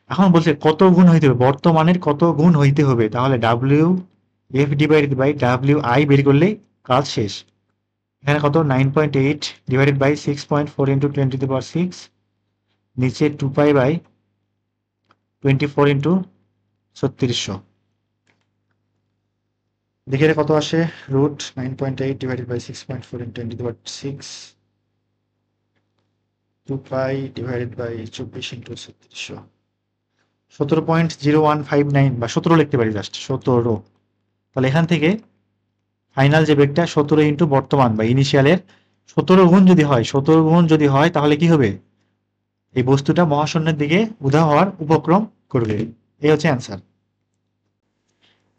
এখন বলছে কত গুণ হইতে হবে, বর্তমানের কত গুণ হইতে হবে, তাহলে W F divided by W I বের করলেই কাজ শেষ। এখানে কত 9.8 ডিভাইডেড বাই 6.4 ইন্টু 10⁻6, নিচে 2π/24 ইন্টু 3600, দেখে এটা কত আসে, রুট 9.8 ডিভাইডেড বাই 6.4 ইন্টু 10⁻6, 2π ডিভাইডেড বাই 24 ইন্টু 3600, 17.0159, বা 17 লিখতে পারি, জাস্ট 17। তাহলে এখান থেকে ফাইনাল যে বেগটা 17 ইন্টু বর্তমান বা ইনিশিয়ালের 17 গুণ যদি হয়, 17 গুণ যদি হয়, তাহলে কি হবে, এই বস্তুটা মহাশূন্যের দিকে উধাও হওয়ার উপক্রম করবে। এই হচ্ছে অ্যান্সার।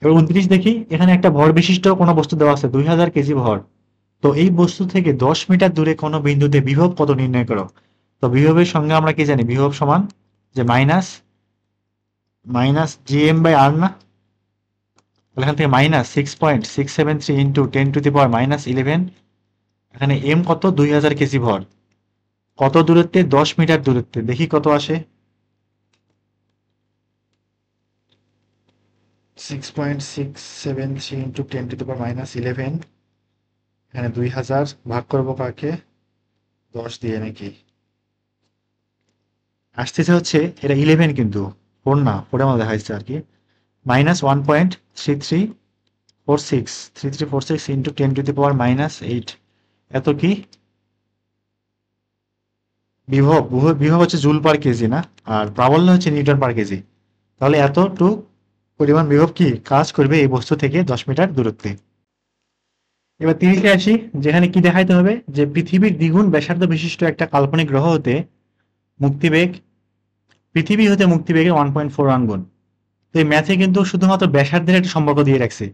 এবার 29 দেখি, এখানে একটা ভর বিশিষ্ট কোনো বস্তু দেওয়া আছে 2000 কেজি ভর। তো এই বস্তু থেকে 10 মিটার দূরে কোনো বিন্দুতে বিভব কত নির্ণয় করো। তো বিভবের সঙ্গে আমরা কি জানি, বিভব সমান যে minus minus G M by R না, তাহলে এখান থেকে -6.673 ইন্টু 10⁻−11, এখানে এম কত 2000 কেজি ভর, কত দূরত্বে 10 মিটার দূরত্বে, দেখি কত আসে, 6.673 ইন্টু 10⁻−11, এখানে 2000 ভাগ করবো কাকে 10 দিয়ে নাকি, আসতেছে হচ্ছে এটা 11, কিন্তু 4 না, 4 এর মধ্যে দেখাচ্ছে আর কি, -1.3346 ইন্টু 10⁻−8, এত কি বিভব, বিভব হচ্ছে জুল পার কেজি না, আর প্রাবল্য হচ্ছে নিউটন পার কেজি। তাহলে এতটুকু পরিমাণ বিভব কি কাজ করবে এই বস্তু থেকে 10 মিটার দূরত্বে। এবার 30-এ আসি, যেখানে কি দেখাইতে হবে যে পৃথিবীর দ্বিগুণ ব্যাসার্ধ বিশিষ্ট একটা কাল্পনিক গ্রহ হতে মুক্তিবেগ, পৃথিবী হতে মুক্তিবেগের 1.41 গুণ। তো এই ম্যাথে কিন্তু শুধুমাত্র ব্যাসার্ধের একটা সম্পর্ক দিয়ে রাখছে,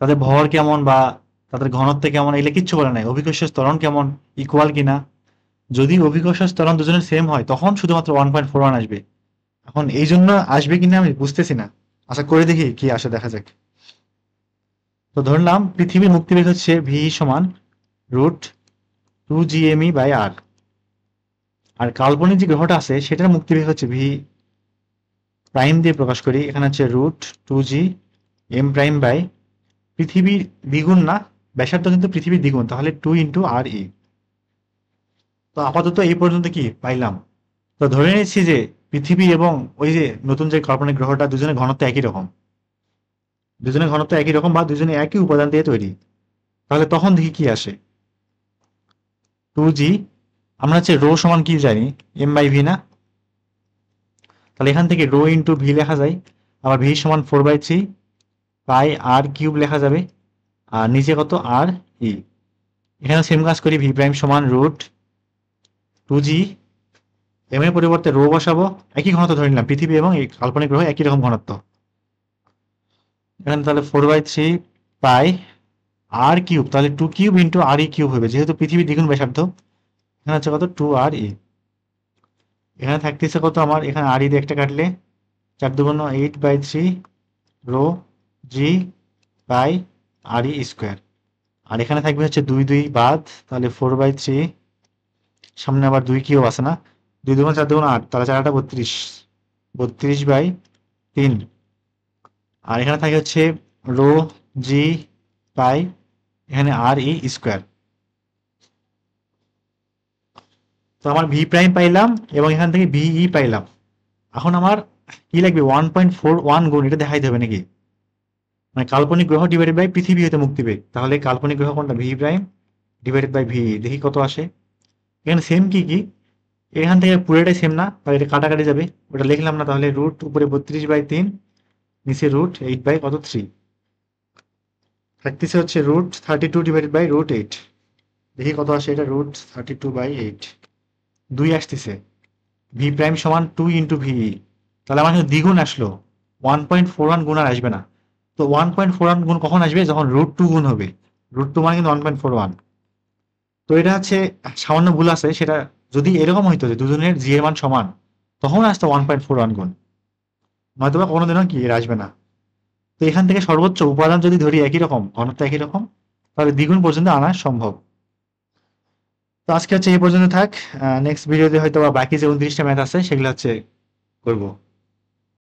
তাদের ভর কেমন বা তাদের ঘনত্ব কেমন এগুলো কিচ্ছু বলে নাই, অভিকর্ষ ত্বরণ কেমন ইকুয়াল কিনা। যদি অভিকর্ষ ত্বরণ দুজনের সেম হয় তখন শুধুমাত্র 1.41 আসবে। এখন এই জন্য আসবে কিনা আমি বুঝতেছি না, আশা করে দেখি কি আসে, দেখা যাক। তো ধরলাম পৃথিবীর মুক্তিবেগ হচ্ছে ভি সমান √2gme/r, আর কাল্পনিক যে গ্রহটা আছে সেটার মুক্তিবেগ হচ্ছে ভি প্রাইম দিয়ে প্রকাশ করি, এখানে হচ্ছে √2g m প্রাইম পৃথিবীর দ্বিগুণ না, ব্যাসার্ধ কিন্তু পৃথিবীর দ্বিগুণ, তাহলে 2 × re। তো আপাতত এই পর্যন্ত কি পাইলাম। তো ধরে নিচ্ছি যে পৃথিবী এবং ওই যে নতুন যে কাল্পনিক গ্রহটা দুজনের ঘনত্ব একই রকম, দুজনের ঘনত্ব একই রকম বা দুজনে একই উপাদান দিয়ে তৈরি। তাহলে তখন দেখি কি আসে। 2g, আমরা হচ্ছে রো সমান কি জানি, m/v না, তাহলে এখান থেকে রো ইন্টু ভি লেখা যায়, আবার ভি সমান 4/3 πr³ লেখা যাবে, আর নিচে কত আর ই। এখানে সেম কাজ করি, ভি প্রাইম সমান √2g, এম এর পরিবর্তে রো বসাবো, একই ঘনত্ব ধরে নিলাম, পৃথিবী এবং এই কাল্পনিক গ্রহ একই রকম ঘনত্ব। এখানে তাহলে 4/3 πr³, তাহলে 2³ × re³ হবে, যেহেতু পৃথিবীর দ্বিগুণ ব্যাসার্ধ। এখানে হচ্ছে কত 2re, এখানে থাকতেছে কত আমার, এখানে আর দিয়ে একটা কাটলে 4×2 = 8/3 রো জি বাই re², আর এখানে থাকবে হচ্ছে 2 বাদ, তাহলে 4/3, সামনে আবার 2 আছে না, 2×2 = 4×2 = 8, তাহলে 4 × 8 = 32, 32/3, আর এখানে থাকে হচ্ছে রো জি বাই এখানে re²। তো আমার ভি প্রাইম পাইলাম এবং এখান থেকে ভিই পাইলাম। এখন আমার কি লাগবে, 1.41 গুণ, এটা দেখাইতে হবে নাকি, মানে কাল্পনিক গ্রহ ডিভাইডেড বাই পৃথিবী হতে মুক্তিবেগ, তাহলে কাল্পনিক গ্রহ কোনটা, V prime divided by V, দেখি কত আসে। এখানে সেম কি কি, এখান থেকে পুরোটাই সেম না, তাহলে এটা কাটাকাটি যাবে, ওটা লিখলাম না, তাহলে রুট উপরে 32/3, নিচে √8/কত 3, থাকতেছে হচ্ছে √32 ডিভাইডেড বাই √8, দেখি কত আসে, এটা √32/8, 2 আসতেছে। ভি প্রাইম সমান 2 × ভিই, তাহলে আমার কিন্তু দ্বিগুণ আসলো, 1.41 গুণ আর আসবে না। তো 1.41 গুণ কখন আসবে, যখন √2 গুণ হবে, √2 মানে কিন্তু 1.41। তো এটা হচ্ছে সামান্য ভুল আছে, সেটা যদি এরকম হইতো যে দুজনের জি এর মান সমান, তখন আসতো 1.41 গুণ, নয়তোবা কোনোদিনও কি এর আসবে না। তো এখান থেকে সর্বোচ্চ উপাদান যদি ধরি একই রকম, ঘনত্ব একই রকম, তাহলে দ্বিগুণ পর্যন্ত আনা সম্ভব। তো আজকে হচ্ছে এই পর্যন্ত থাক, নেক্সট ভিডিওতে হয়তো বা বাকি যে 29টা ম্যাথ আছে সেগুলো হচ্ছে করবো।